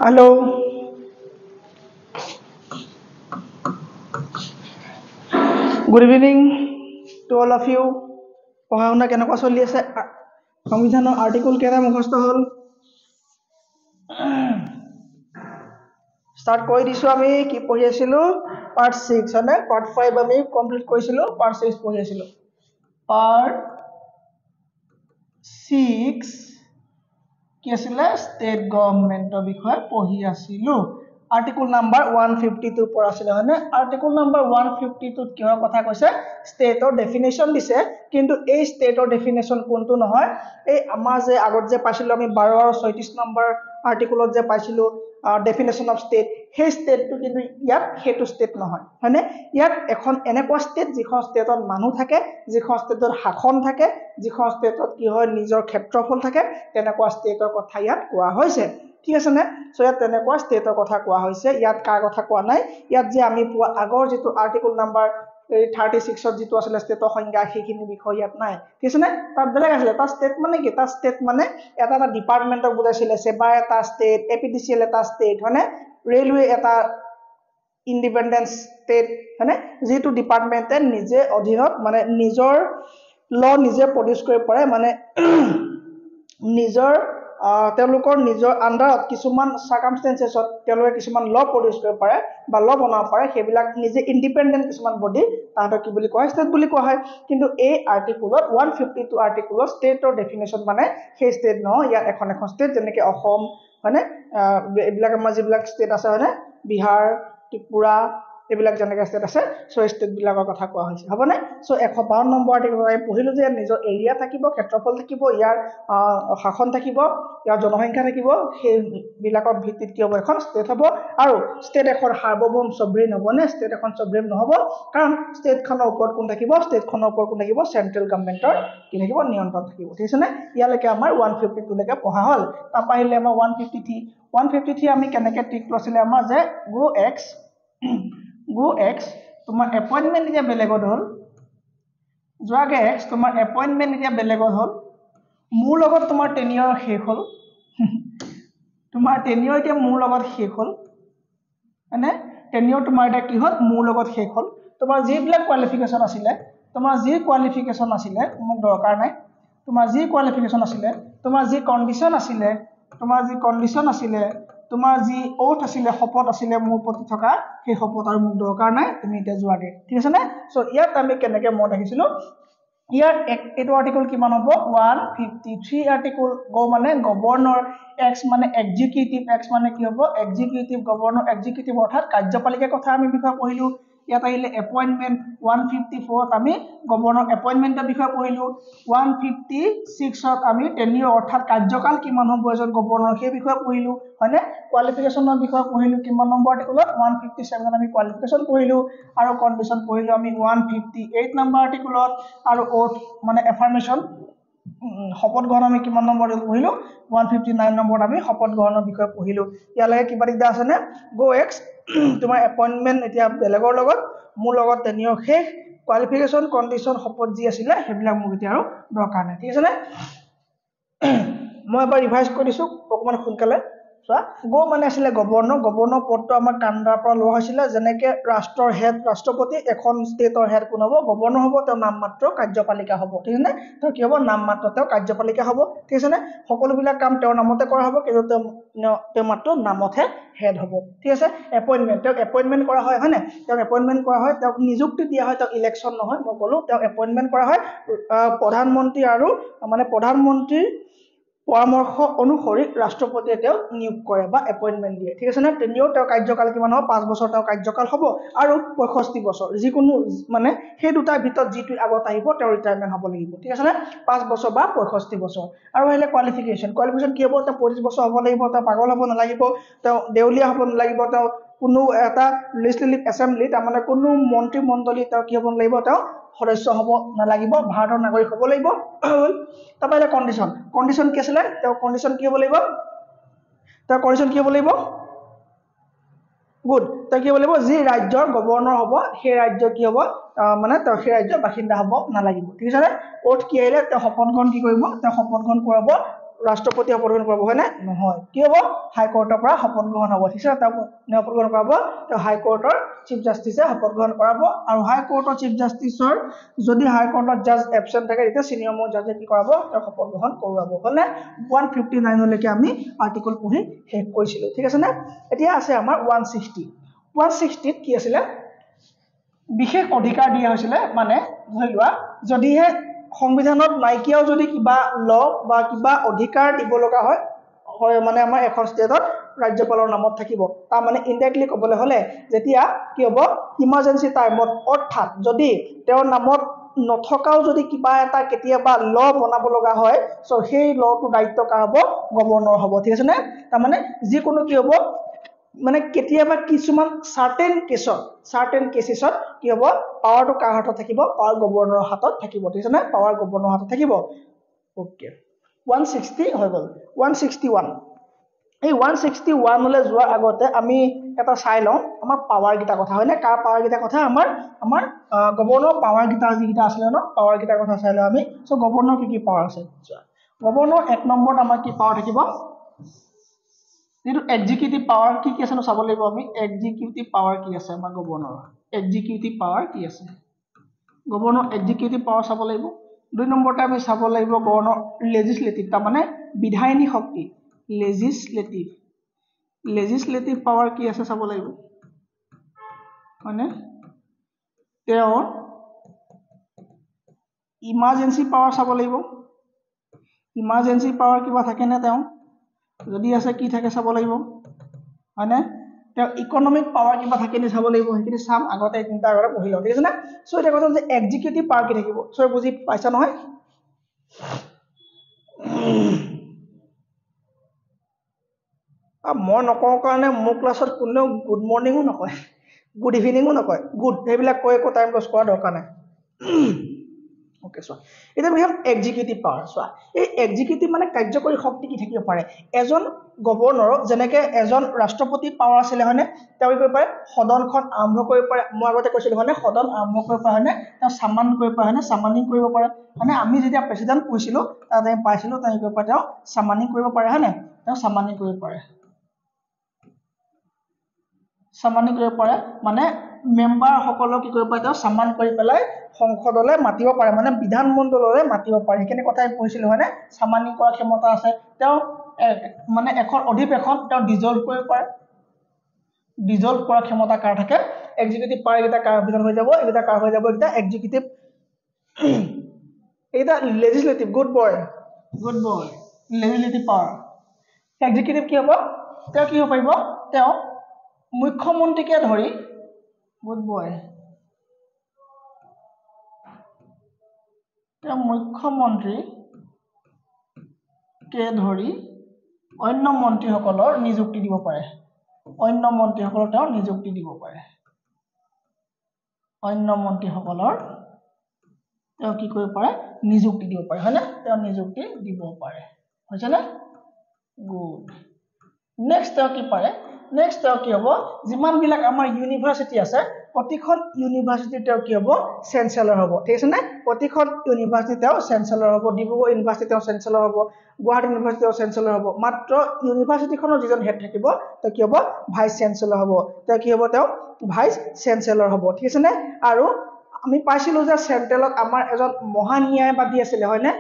Hello, good evening to all of you. পঢ়া শুনা কেনেকুৱা চলি আছে সংবিধানৰ আৰ্টিকল কেইটা মুখস্থ হ'ল ষ্টাৰ্ট কৰি দিছো আমি কি পঢ়ি আছিলো পাৰ্ট 6 হয়নে পাৰ্ট 5 আমি কমপ্লিট কৰিছিলো পাৰ্ট 6 পঢ়ি আছিলো পাৰ্ট 6 কি আছিলে ষ্টেট গভৰ্ণমেণ্টৰ বিষয়ে পঢ়ি আছিলো আৰ্টিকল নাম্বাৰ 152 পৰা আছিলে হয়নে আৰ্টিকল নাম্বাৰ 152 কিহৰ কথা কৈছে ষ্টেটৰ ডেফিনেশ্যন দিছে কিন্তু এই ষ্টেটৰ ডেফিনেশ্যন কোনটো নহয় এই আমাৰ যে আগত যে পাইছিলো আমি 12 আৰু 36 নম্বৰ আৰ্টিকলত যে পাইছিলো ডেফিনেশ্যন অফ ষ্টেট সেই ষ্টেটটো কিন্তু ইয়াত হেতু ষ্টেট নহয় হয়নে ইয়াত এখন এনেকুৱা ষ্টেট যিখন ষ্টেটত মানুহ থাকে যিখন ষ্টেটত শাসন থাকে যিখন ষ্টেটত কি হয় নিজৰ ক্ষেত্ৰফল থাকে তেনেকুৱা ষ্টেটৰ কথা ইয়াত কোৱা হৈছে ঠিক আছে নে সো ইয়াত তেনেকুৱা ষ্টেটৰ কথা কোৱা হৈছে ইয়াত কাৰ কথা কোৱা নাই ইয়াত যে আমি পোৱা আগৰ যেটো আৰ্টিকল নাম্বাৰ 36 ত যেটো আছিল ষ্টেটৰ সংজ্ঞা সেইখিনি বিষয় ইয়াত নাই ঠিক আছে নে তাত বেলেগ আছিল তা ষ্টেট মানে কি তা ষ্টেট মানে এটা ডিপাৰ্টমেন্টক বুজাইছিল সেবা এটা ষ্টেট এপিডিসিএল এটা ষ্টেট হয়নে ৰেলৱে এটা ইন্ডিপেন্ডেন্স ষ্টেট হয়নে যেটো ডিপাৰ্টমেন্টে নিজে অধীনত মানে নিজৰ ল নিজে প্ৰডিউস কৰিব পাৰে মানে নিজৰ তেওঁলোকৰ নিজৰ আন্ডাৰত কিছুমান সাৰ্কামস্টেন্সেছত তেওঁলোকে কিছুমান ল প্ৰডিউস কৰিব পাৰে বা ল বনাব পাৰে সেইবিলাক নিজে ইন্ডিপেন্ডেন্ট কিছুমান বডি তাহাঁতক কি বুলি কোৱা হয় ষ্টেট বুলি কোৱা হয় কিন্তু এই আৰ্টিকলত 152 আৰ্টিকলত ষ্টেটৰ ডেফিনেশ্যন মানে সেই ষ্টেট নহয় ইয়াত এখন ষ্টেট যেনেকৈ অসম হয়নে এইবিলাক আমাৰ যিবিলাক ষ্টেট আছে হয়নে বিহাৰ ত্ৰিপুৰা এইবিলাক যেনেকৈ ষ্টেট আছে সো ষ্টেট বিলাকৰ কথা কোৱা হৈছে হবনে সো 152 নম্বৰ আৰ্টিকল আমি পঢ়িলো যে নিজৰ এৰিয়া থাকিব ক্ষেত্ৰফল থাকিব ইয়াৰ শাসন থাকিব ইয়াৰ জনসংখ্যা থাকিব সেই বিলাকৰ ভিত্তিত কি হ'ব এখন ষ্টেট হ'ব আৰু ষ্টেট এখন সাৰ্বভৌম সভ্ৰেন হ'বনে ষ্টেট এখন সভ্ৰেন নহব কাৰণ ষ্টেটখনৰ ওপৰত কোন থাকিব ষ্টেটখনৰ ওপৰত কোন থাকিব চেন্ট্ৰেল গভৰ্ণমেন্টৰ কি থাকিব নিয়ন্ত্ৰণ থাকিব ঠিক আছে নে ইয়ালৈকে আমাৰ 152 লৈকে পঢ়া হ'ল তাৰপা আহিলে আমাৰ 153 আমি কেনেকৈ ট্ৰিকটো আছিলে আমাৰ যে গো এক্স তোমাৰ এপইন্টমেন্ট এতিয়া বেলেগত হ'ল যোৱাগে এক্স তোমাৰ এপইন্টমেন্ট এতিয়া বেলেগত হ'ল মোৰ লগত তোমাৰ টেনিয়ৰ শেষ হ'ল তোমাৰ টেনিয়ৰ এতিয়া মোৰ লগত শেষ হ'ল মানে টেনিয়ৰ তোমাৰ এটা কি হ'ল মোৰ লগত শেষ হ'ল তোমাৰ যিবিলাক কোৱালিফিকেশন আছিলে তোমাৰ যি কোৱালিফিকেশন আছিলে মোক দৰকাৰ নাই তোমাৰ যি কোৱালিফিকেশন আছিলে তোমাৰ যি কন্ডিশন আছিলে তোমাৰ যি ওথ আছিলে শপত আছিলে মোৰ প্ৰতি থকা সেই শপত আৰু মোক দৰকাৰ নাই তুমি এতিয়া যোৱাগে ঠিক আছে নে সো ইয়াত আমি কেনেকৈ মত ৰাখিছিলো ইয়াৰ এইটো আৰ্টিকল কিমান হ'ব 153 আৰ্টিকল গো মানে গভৰ্ণৰ এক্স মানে এক্সিকিউটিভ এক্স মানে কি হ'ব এক্সিকিউটিভ গভৰ্ণৰ এক্সিকিউটিভ অৰ্থাৎ কাৰ্যপালিকাৰ কথা আমি বিষয় পঢ়িলো ইয়াত আহিলে এপইন্টমেন্ট 154 ত আমি গভৰ্ণৰ এপইন্টমেন্টৰ বিষয় পঢ়িলো 156 ত আমি টেনিয়ৰ অৰ্থাৎ কাৰ্যকাল কিমান হ'ব এজন গভৰ্ণৰ সেই বিষয় পঢ়িলো হয়নে কোৱালিফিকেশনৰ বিষয় পঢ়িলো কিমান নম্বৰ আৰ্টিকলত 157 আমি কোৱালিফিকেশন পঢ়িলো আৰু কন্ডিশন পঢ়িলো আমি 158 নম্বৰ আৰ্টিকলত আৰু ওথ মানে এফাৰ্মেশন শপত গ্ৰহণ আমি কিমান নম্বৰ পঢ়িলো 159 নম্বৰত আমি শপত গ্ৰহণৰ বিষয় পঢ়িলো ইয়ালৈকে কিবা দিগদাৰ আছে নে গো এক্স তোমাৰ এপইন্টমেন্ট এতিয়া বেলেগৰ লগত মোৰ লগত টেনিয়ৰ শেষ কোৱালিফিকেশন কন্ডিশন শপত যি আছিলে সেইবিলাক মোক এতিয়া আৰু দৰকাৰ নাই ঠিক আছে নে মই এবাৰ ৰিভাইজ কৰি দিছো অকমান সোনকালে চোৱা গো মানে আছিলে গভৰ্ণৰ পদটো আমাৰ কাণ্ডাৰ পৰা লোৱা হৈছিলে যেনেকৈ ৰাষ্ট্ৰৰ হেড ৰাষ্ট্ৰপতি এখন ষ্টেটৰ হেড কোন হ'ব গভৰ্ণৰ হ'ব তেওঁ নামমাত্ৰ কাৰ্যপালিকা হ'ব ঠিক আছে নে তেওঁ কি হ'ব নামমাত্ৰ তেওঁ কাৰ্যপালিকা হ'ব ঠিক আছে নে সকলোবিলাক কাম তেওঁৰ নামতে কৰা হ'ব কিন্তু তেওঁ মাত্ৰ নামতহে হেড হ'ব ঠিক আছে এপইন্টমেন্ট তেওঁ এপইন্টমেন্ট কৰা হয় হয়নে তেওঁ এপইন্টমেন্ট কৰা হয় তেওঁ নিযুক্তি দিয়া হয় তেওঁ ইলেকশ্যন নহয় মই ক'লো তেওঁ এপইন্টমেন্ট কৰা হয় প্ৰধানমন্ত্ৰী আৰু মানে প্ৰধানমন্ত্ৰীৰ পৰামৰ্শ অনুসৰি ৰাষ্ট্ৰপতিয়ে তেওঁ নিয়োগ কৰে বা এপইন্টমেন্ট দিয়ে ঠিক আছে না টেনিয়ৰ তেওঁৰ কাৰ্যকাল কিমান হ'ব 5 বছৰ তেওঁৰ কাৰ্যকাল হ'ব আৰু 65 বছৰ যিকোনো মানে সেই দুটাৰ ভিতৰত যিটো আগত আহিব তেওঁ ৰিটায়াৰমেন্ট হ'ব লাগিব ঠিক আছে না 5 বছৰ বা 65 বছৰ আৰু আহিলে কোৱালিফিকেশন কি হ'ব তেওঁ 25 বছৰ হ'ব লাগিব তেওঁ পাগল হ'ব নালাগিব তেওঁ দেউলীয়া হ'ব নালাগিব তেওঁ কোনো এটা লেজিসলেটিভ এছেম্বলি তাৰ মানে কোনো মন্ত্ৰী মণ্ডলী তেওঁ কি হ'ব নালাগিব তেওঁ সদস্য হ'ব নালাগিব ভাৰতৰ নাগৰিক হ'ব লাগিব তাৰপৰা কন্ডিশন কি আছিলে তেওঁ কন্ডিশন কি হ'ব লাগিব গুড তেওঁ কি হ'ব লাগিব যি ৰাজ্যৰ গভৰ্ণৰ হ'ব সেই ৰাজ্য কি হ'ব মানে তেওঁ সেই ৰাজ্যৰ বাসিন্দা হ'ব নালাগিব ঠিক আছে ওথ কি আহিলে তেওঁ শপত গ্ৰহণ কি কৰিব তেওঁ শপত গ্ৰহণ কৰাব ৰাষ্ট্ৰপতি শপত গ্ৰহণ কৰাব হয়নে নহয় কি হ'ব হাইকোৰ্টৰ পৰা শপত গ্ৰহণ হ'ব ঠিক আছে তেওঁ শপত গ্ৰহণ কৰাব তেওঁ হাইকোৰ্টৰ চিফ জাষ্টিছে শপত গ্ৰহণ কৰাব আৰু হাইকোৰ্টৰ চিফ জাষ্টিছৰ যদি হাইকোৰ্টৰ জাজ এবচেণ্ট থাকে তেতিয়া সিনিয়ৰ মোষ্ট জাজে কি কৰাব তেওঁ শপত গ্ৰহণ কৰোৱাব হয়নে 159 লৈকে আমি আৰ্টিকল পঢ়ি শেষ কৰিছিলো ঠিক আছে নে এতিয়া আছে আমাৰ 160 কি আছিলে বিশেষ অধিকাৰ দিয়া হৈছিলে মানে ধৰি লোৱা যদিহে সংবিধানত নাইকিয়াও যদি কিবা ল বা কিবা অধিকাৰ দিব লগা হয় মানে আমাৰ এখন ষ্টেটত ৰাজ্যপালৰ নামত থাকিব তাৰ মানে ইনডাইৰেক্টলি ক'বলৈ হলে যেতিয়া কি হ'ব ইমাৰ্জেন্সি টাইমত অৰ্থাৎ যদি তেওঁৰ নামত নথকাও যদি কিবা এটা কেতিয়াবা ল বনাব লগা হয় সো সেই লটো দায়িত্ব কাৰ হ'ব গভৰ্ণৰ হ'ব ঠিক আছে নে তাৰ মানে যিকোনো কি হ'ব মানে কেতিয়াবা কিছুমান সাৰ্টেন কেসত কি হ'ব পাৱাৰটো কাৰ হাতত থাকিব পাৱাৰ গভৰ্ণৰৰ হাতত থাকিব ঠিক আছে নে পাৱাৰ গভৰ্ণৰৰ হাতত থাকিব ওকে 160 হৈ গ'ল 161 এই 161 লৈ যোৱাৰ আগতে আমি এটা চাই লওঁ আমাৰ পাৱাৰ গিটা কথা হয়নে কাৰ পাৱাৰ গিটা কথা আমাৰ গভৰ্ণৰ পাৱাৰ গিটা যিটা আছিল ন পাৱাৰ গিটাৰ কথা চাই লওঁ আমি সো গভৰ্ণৰ কি পাৱাৰ আছে গভৰ্ণৰ এক নম্বৰত আমাৰ কি পাৱাৰ থাকিব যেটো এক্সিকিউটিভ পাৱাৰ কি আছে ন চাব লাগিব আমি এক্সিকিউটিভ পাৱাৰ কি আছে আমাৰ গভৰ্ণৰ এক্সিকিউটিভ পাৱাৰ কি আছে গভৰ্ণৰ এক্সিকিউটিভ পাৱাৰ চাব লাগিব দুই নম্বৰতে আমি চাব লাগিব গভৰ্ণৰ লেজিসলেটিভ তাৰ মানে বিধায়িনী শক্তি লেজিসলেটিভ পাৱাৰ কি আছে চাব লাগিব মানে তেওঁৰ ইমাৰ্জেন্সি পাৱাৰ চাব লাগিব ইমাৰ্জেন্সি পাৱাৰ কিবা থাকে না তেওঁ যদি আছে কি থাকে চাব লাগিব হয়নে তেওঁ ইকোনমিক পাৱাৰ কিবা থাকে নি চাব লাগিব হেকিনি চাম আগতে তিনটা আগতে পঢ়ি লওঁ ঠিক আছে না সো এটা কথা যে এক্সিকিউটিভ পাৱাৰ কি থাকিব সো বুজি পাইছা নহয় মই নকওঁ কাৰণে মোৰ ক্লাছত কোনেও গুড মৰ্নিংও নকয় গুড ইভিনিংও নকয় গুড সেইবিলাক কৈ একো টাইম লছ কৰা দৰকাৰ নাই ওকে সো এটা বিহেভ এক্সিকিউটিভ পাৱাৰ সো এই এক্সিকিউটিভ মানে কাৰ্যকৰী শক্তি কি থাকিব পাৰে এজন গভৰ্ণৰ যেনেকে এজন ৰাষ্ট্ৰপতি পাৱাৰ আছিল হয়নে তেওঁ কি পাৰে সদনখন আৰম্ভ কৰিব পাৰে মই আগতে কৈছিলো হয়নে সদন আৰম্ভ কৰিব পাৰে হয়নে তেওঁ সামান কৰিব পাৰে হয়নে সামানিং কৰিব পাৰে মানে আমি যেতিয়া প্ৰেসিডেন্ট কৈছিলো তাতে পাইছিলো তেওঁ কি পাৰে তেওঁ সামানিং কৰিব পাৰে হয়নে তেওঁ সামানিং কৰিব পাৰে সামানিং কৰিব পাৰে মানে মেম্বাৰ সকলক কি কৰিব পাৰে তেওঁ সামান কৰি পেলাই সংসদলৈ মাতিব পাৰে মানে বিধানমণ্ডললৈ মাতিব পাৰে কেনে কথা আমি পঢ়িছিলো হয়নে সামানিং কৰা ক্ষমতা আছে তেওঁ মানে এখন অধিৱেশন তেওঁ ডিজলভ কৰিব পাৰে ডিজলভ কৰা ক্ষমতা কাৰ থাকে এক্সিকিউটিভ পাৱাৰ এটা কাৰ অধীনত হৈ যাব এটা কাৰ হৈ যাব এটা এক্সিকিউটিভ এটা legislative good boy legislative power executive কি হ'ব তেওঁ কি হ'ব পাৰিব তেওঁ মুখ্যমন্ত্ৰীকে ধৰি গুড বয় তেওঁ মুখ্যমন্ত্ৰীকে ধৰি অন্য মন্ত্ৰীসকলৰ নিযুক্তি দিব পাৰে অন্য মন্ত্ৰীসকলৰ তেওঁ নিযুক্তি দিব পাৰে অন্য মন্ত্ৰীসকলৰ তেওঁ কি কৰিব পাৰে নিযুক্তি দিব পাৰে হয়নে তেওঁ নিযুক্তি দিব পাৰে হৈছে না গুড নেক্সট তেওঁ কি পাৰে নেক্সট তেওঁ কি হ'ব যিমান বিলাক আমাৰ ইউনিভাৰ্সিটি আছে প্ৰতিখন ইউনিভাৰ্সিটি তেওঁ কি হ'ব চেঞ্চেলৰ হ'ব ঠিক আছে না প্ৰতিখন ইউনিভাৰ্সিটি তেওঁ চেঞ্চেলৰ হ'ব ডিব্ৰুগড় ইউনিভাৰ্সিটি তেওঁ চেঞ্চেলৰ হ'ব গুৱাহাটী ইউনিভাৰ্সিটি তেওঁ চেঞ্চেলৰ হ'ব মাত্ৰ ইউনিভাৰ্সিটিখনৰ যিজন হেড থাকিব তেওঁ কি হ'ব ভাইস চেঞ্চেলৰ হ'ব তেওঁ কি হ'ব তেওঁ ভাইস চেঞ্চেলৰ হ'ব ঠিক আছে না আৰু আমি পাইছিলো যে চেন্ট্ৰেলত আমাৰ এজন মহান্যায়বাদী আছিল হয়নে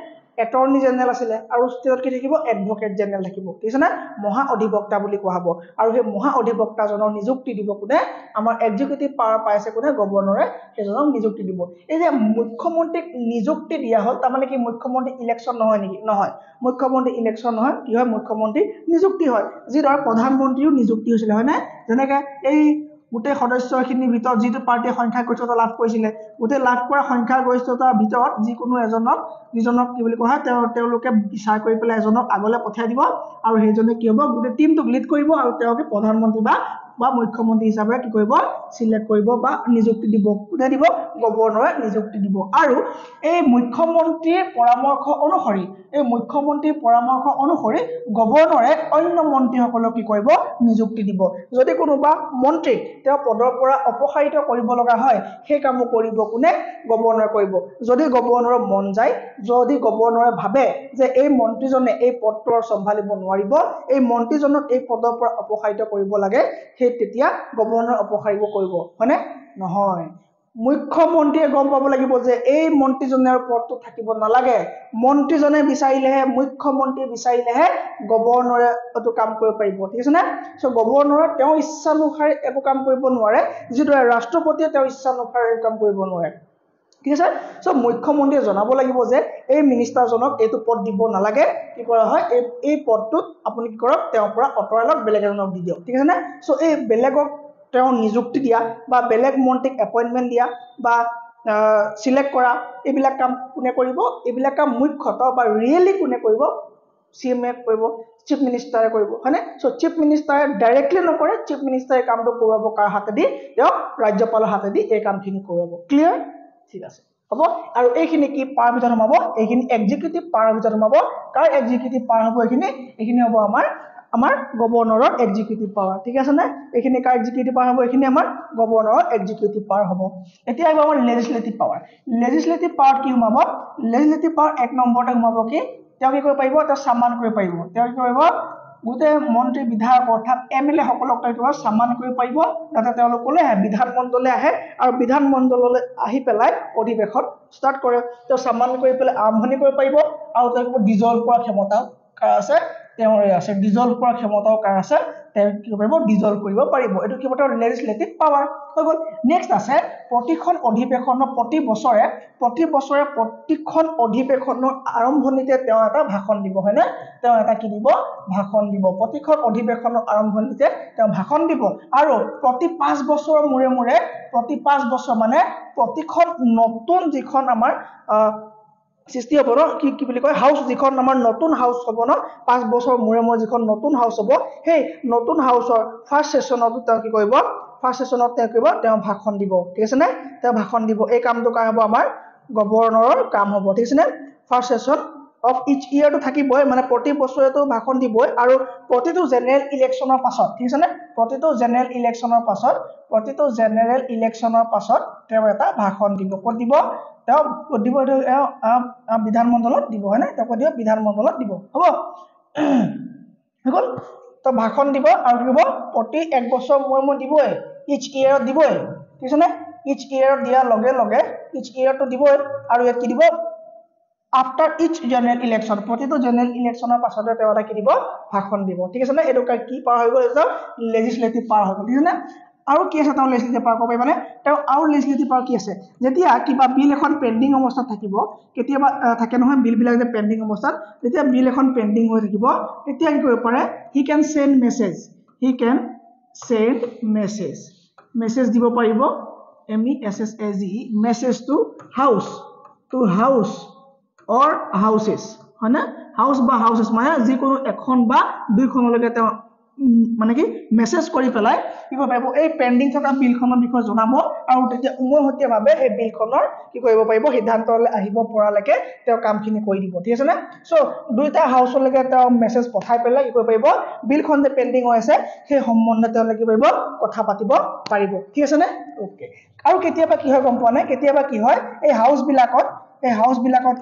এটৰ্নি জেনেৰেল আছিল আৰু ষ্টেটত কি থাকিব এডভোকেট জেনেৰেল থাকিব ঠিক আছে না মহা অধিবক্তা বুলি কোৱা হ'ব আৰু সেই মহা অধিবক্তাজনৰ নিযুক্তি দিব কোনে আমাৰ এক্সিকিউটিভ পাৱাৰ পাইছে কোনে গভৰ্ণৰে সেইজনক নিযুক্তি দিব এই যে মুখ্যমন্ত্ৰীক নিযুক্তি দিয়া হ'ল তাৰ মানে কি মুখ্যমন্ত্ৰী ইলেকশ্যন নহয় নেকি নহয় মুখ্যমন্ত্ৰী ইলেকশ্যন নহয় কি হয় মুখ্যমন্ত্ৰী নিযুক্তি হয় যিদৰে প্ৰধানমন্ত্ৰীও নিযুক্তি হৈছিল হয় না যেনেকৈ এই গোটেই সদস্যখিনিৰ ভিতৰত যিটো পাৰ্টিয়ে সংখ্যাগৰিষ্ঠতা লাভ কৰিছিলে গোটেই লাভ কৰা সংখ্যাগৰিষ্ঠতাৰ ভিতৰত যিকোনো যিজনক কি বুলি কোৱা হয় তেওঁলোকে বিচাৰ কৰি পেলাই এজনক আগলৈ পঠাই দিব আৰু সেইজনে কি হ'ব গোটেই টিমটোক লিড কৰিব আৰু তেওঁকে প্ৰধানমন্ত্ৰী বা বা মুখ্যমন্ত্ৰী হিচাপে কি কৰিব সিলেক্ট কৰিব বা নিযুক্তি দিব কোনে দিব গভৰ্ণৰে নিযুক্তি দিব আৰু এই মুখ্যমন্ত্ৰীৰ পৰামৰ্শ অনুসৰি গভৰ্ণৰে অন্য মন্ত্ৰীসকলক কি কৰিব নিযুক্তি দিব যদি কোনোবা মন্ত্ৰীক তেওঁ পদৰ পৰা অপসাৰিত কৰিব লগা হয় সেই কামো কৰিব কোনে গভৰ্ণৰে কৰিব যদি গভৰ্ণৰৰ মন যায় যদি গভৰ্ণৰে ভাবে যে এই মন্ত্ৰীজনে এই পদটো সম্ভালিব নোৱাৰিব এই মন্ত্ৰীজনক এই পদৰ পৰা অপসাৰিত কৰিব লাগে সেই তেতিয়া গভৰ্ণৰ অপসাৰিব কৰিব হয়নে নহয় মুখ্যমন্ত্ৰীয়ে গম পাব লাগিব যে এই মন্ত্ৰীজনৰ পদটো থাকিব নালাগে মন্ত্ৰীজনে বিচাৰিলেহে মুখ্যমন্ত্ৰী বিচাৰিলেহে গভৰ্ণৰে এটো কাম কৰিব পাৰিব ঠিক আছে না সো গভৰ্ণৰে তেওঁ ইচ্ছানুসাৰে একো কাম কৰিব নোৱাৰে যিদৰে ৰাষ্ট্ৰপতিয়ে তেওঁ ইচ্ছানুসাৰে কাম কৰিব নোৱাৰে ঠিক আছে সো মুখ্যমন্ত্ৰীয়ে জনাব লাগিব যে এই মিনিষ্টাৰজনক এইটো পদ দিব নালাগে কি কৰা হয় এই পদটোত আপুনি কি কৰক তেওঁৰ পৰা অতৰাই লওক বেলেগ এজনক দি দিয়ক ঠিক আছে না সো এই বেলেগক তেওঁ নিযুক্তি দিয়া বা বেলেগ মন্ত্ৰীক এপইন্টমেন্ট দিয়া বা সিলেক্ট কৰা এইবিলাক কাম কোনে কৰিব এইবিলাক কাম মুখ্যতঃ বা ৰিয়েলি কোনে কৰিব সিএমএ কৰিব চিফ মিনিষ্টাৰে কৰিব হয়নে সো চিফ মিনিষ্টাৰে ডাইৰেক্টলি নকৰে চিফ মিনিষ্টাৰে কামটো কৰাব কাৰ হাতেদি তেওঁ ৰাজ্যপালৰ হাতেদি এই কামখিনি কৰাব ক্লিয়াৰ ঠিক আছে হ'ব আৰু এইখিনি কি পাৱাৰ ভিতৰত সোমাব এইখিনি এক্সিকিউটিভ পাৱাৰ ভিতৰত সোমাব কাৰ এক্সিকিউটিভ পাৱাৰ হ'ব এইখিনি হ'ব আমাৰ গভৰ্ণৰৰ এক্সিকিউটিভ পাৱাৰ ঠিক আছে না এইখিনি কাৰ এক্সিকিউটিভ পাৱাৰ হ'ব এইখিনি আমাৰ গভৰ্ণৰৰ এক্সিকিউটিভ পাৱাৰ হ'ব এতিয়া আহিব আমাৰ লেজিসলেটিভ পাৱাৰ কি সোমাব লেজিসলেটিভ পাৱাৰ এক নম্বৰতে সোমাব কি তেওঁ কি কৰিব পাৰিব তেওঁ সন্মান কৰিব পাৰিব তেওঁ কি কৰিব গোটেই মন্ত্ৰী বিধায়ক অৰ্থাৎ এমএলএ সকলক তেওঁ সন্মান কৰিব পাৰিব যাতে তেওঁলোকলৈ বিধানমণ্ডললৈ আহে আৰু বিধানমণ্ডললৈ আহি পেলাই অধিৱেশন ষ্টাৰ্ট কৰে তেওঁ সন্মান কৰি পেলাই আৰম্ভণি কৰিব পাৰিব আৰু তেওঁ ডিজলভ কৰা ক্ষমতাও কাৰ আছে তেওঁৰ আছে ডিজলভ কৰা ক্ষমতাও কাৰ আছে তেওঁ কি কৰিব ডিজলভ কৰিব পাৰিব এটো কি বতৰ লেজিসলেটিভ পাৱাৰ হৈ গল নেক্সট আছে প্ৰতিখন অধিৱেশনৰ প্ৰতি বছৰে প্ৰতিখন অধিৱেশনৰ আৰম্ভণিতে তেওঁ এটা ভাষণ দিব হয়নে তেওঁ এটা কি দিব ভাষণ দিব প্ৰতিখন অধিৱেশনৰ আৰম্ভণিতে তেওঁ ভাষণ দিব আৰু প্ৰতি 5 বছৰৰ মূৰে প্ৰতি 5 বছৰ মানে প্ৰতিখন নতুন যিখন আমাৰ সৃষ্টি হ'ব ন কি বুলি কয় হাউস যিখন আমাৰ নতুন হাউস হ'ব ন 5 বছৰ মূৰে যিখন নতুন হাউস হ'ব সেই নতুন হাউসৰ ফাৰ্স্ট সেশনত তেওঁ কি কৰিব ফাৰ্স্ট সেশনত তেওঁ ভাষণ দিব ঠিক আছে নে তেওঁ ভাষণ দিব এই কামটো কাৰ হ'ব আমাৰ গভৰ্ণৰৰ কাম হ'ব ঠিক আছে নে ফাৰ্স্ট সেশন অফ ইচ ইয়াৰ তো থাকিবই মানে প্ৰতি বছৰেটো ভাষণ দিবই আৰু প্ৰতিটো জেনেৰেল ইলেকচনৰ পাছত ঠিক আছে নে প্ৰতিটো জেনেৰেল ইলেকচনৰ পাছত তেওঁ এটা ভাষণ দিব ক'ত দিব তেওঁ দিব বিধানমণ্ডলত দিব হয় না তেওঁ দিব বিধানমণ্ডলত দিব হ'ব হগল তো ভাষণ দিব আৰু কি হ'ব প্ৰতি 1 বছৰ মই দিবই ইচ ইয়াৰত দিবই ঠিক আছে নে ইচ ইয়াৰত দিয়াৰ লগে ইচ ইয়াৰটো দিবই আৰু ইয়াত কি দিব আফটাৰ ইচ জেনাৰেল ইলেকচন প্ৰতিটো জেনাৰেল ইলেকচনৰ পাছতে তেওঁ এটা কি দিব ভাষণ দিব ঠিক আছে নে এটো কি পাৱাৰ হৈ গ'ল এটা লেজিসলেটিভ পাৱাৰ হৈ গ'ল ঠিক আছে নে আৰু কি আছে তেওঁ লেজিসলেটিভ পাৱাৰ ক'ব মানে তেওঁ আৰু লেজিসলেটিভ পাৱাৰ কি আছে যেতিয়া কিবা বিল এখন পেন্ডিং অৱস্থাত থাকিব কেতিয়াবা থাকে নহয় বিল বিলাক যে পেন্ডিং অৱস্থাত যেতিয়া বিল এখন পেন্ডিং হৈ থাকিব তেতিয়া কি কৰিব পাৰে হি ক্যান সেন্ড মেসেজ দিব পাৰিব message to house or houses হয় না হাউস বা হাউসেস মানে যিকোনো এখন বা দুইখনলৈকে তেওঁ মানে কি মেসেজ কৰি পেলাই কি কৰিব পাৰিব এই পেন্ডিং থকা বিলখনৰ বিষয়ে জনাব আৰু তেতিয়া উমৈহতীয়াভাৱে এই বিলখনৰ কি কৰিব পাৰিব সিদ্ধান্তলৈ আহিব পৰালৈকে তেওঁ কামখিনি কৰি দিব ঠিক আছে না সো দুইটা হাউসলৈকে তেওঁ মেসেজ পঠাই পেলাই কি কৰিব পাৰিব বিলখন যে পেন্ডিং হৈ আছে সেই সম্বন্ধে তেওঁ কি কৰিব কথা পাতিব পাৰিব ঠিক আছে না ওকে আৰু কেতিয়াবা কি হয় গম পোৱা নাই কেতিয়াবা কি হয় এই হাউস বিলাকত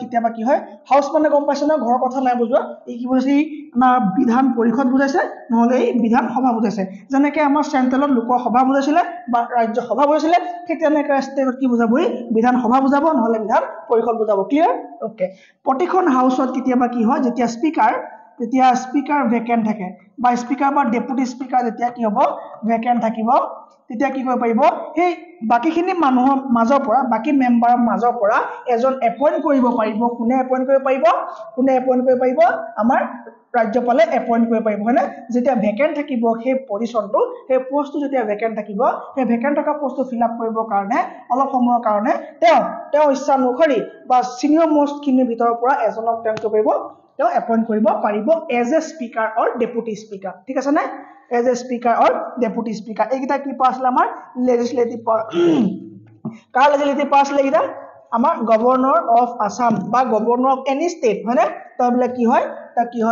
কেতিয়াবা কি হয় হাউস মানে গম পাইছ না ঘৰৰ কথা নাই বুজোৱা এই কি বুজাইছে না বিধান পৰিষদ বুজাইছে নহলে এই বিধান সভা বুজাইছে যেনেকৈ আমাৰ চেন্ট্ৰেলত লোকসভা বুজাইছিলে বা ৰাজ্য সভা বুজাইছিলে ঠিক তেনেকৈ ষ্টেটত কি বুজাবই বিধান সভা বুজাব নহলে বিধান পৰিষদ বুজাব ক্লিয়াৰ ওকে প্ৰতিখন হাউসত কেতিয়াবা কি হয় যেতিয়া স্পিকাৰ ভেকেন্ট থাকে বা স্পিকাৰ বা ডেপুটি স্পিকাৰ যেতিয়া কি হ'ব ভেকেন্ট থাকিব তেতিয়া কি কৰিব পাৰিব সেই বাকিখিনি মানুহৰ মাজৰ পৰা বাকি মেম্বাৰৰ মাজৰ পৰা এজন এপইন্ট কৰিব পাৰিব কোনে এপইন্ট কৰিব পাৰিব আমাৰ ৰাজ্যপালে এপইণ্ট কৰিব পাৰিব হয়নে যেতিয়া ভেকেন্ট থাকিব সেই পজিশনটো সেই পোষ্টটো যেতিয়া ভেকেন্ট থাকিব সেই ভেকেন্ট থকা পোষ্টটো ফিল আপ কৰিবৰ কাৰণে অলপ সময়ৰ কাৰণে তেওঁ ইচ্ছা অনুসৰি বা সিনিয়ৰ মোষ্ট খিনিৰ ভিতৰৰ পৰা এজনক তেওঁ কৰিব তেওঁ এপইণ্ট কৰিব পাৰিব as a speaker or deputy speaker ঠিক আছে নে as a speaker or deputy speaker এইকেইটা কি পাৱাৰ আছিলে আমাৰ লেজিসলেটিভ পাৱাৰ কাৰ লেজিসলেটিভ পাৱাৰ আছিলে এইকেইটা আমাৰ গভৰ্ণৰ অফ আসাম বা গভৰ্ণৰ অফ এনি ষ্টেট হয়নে তাৰবিলাক কি হয়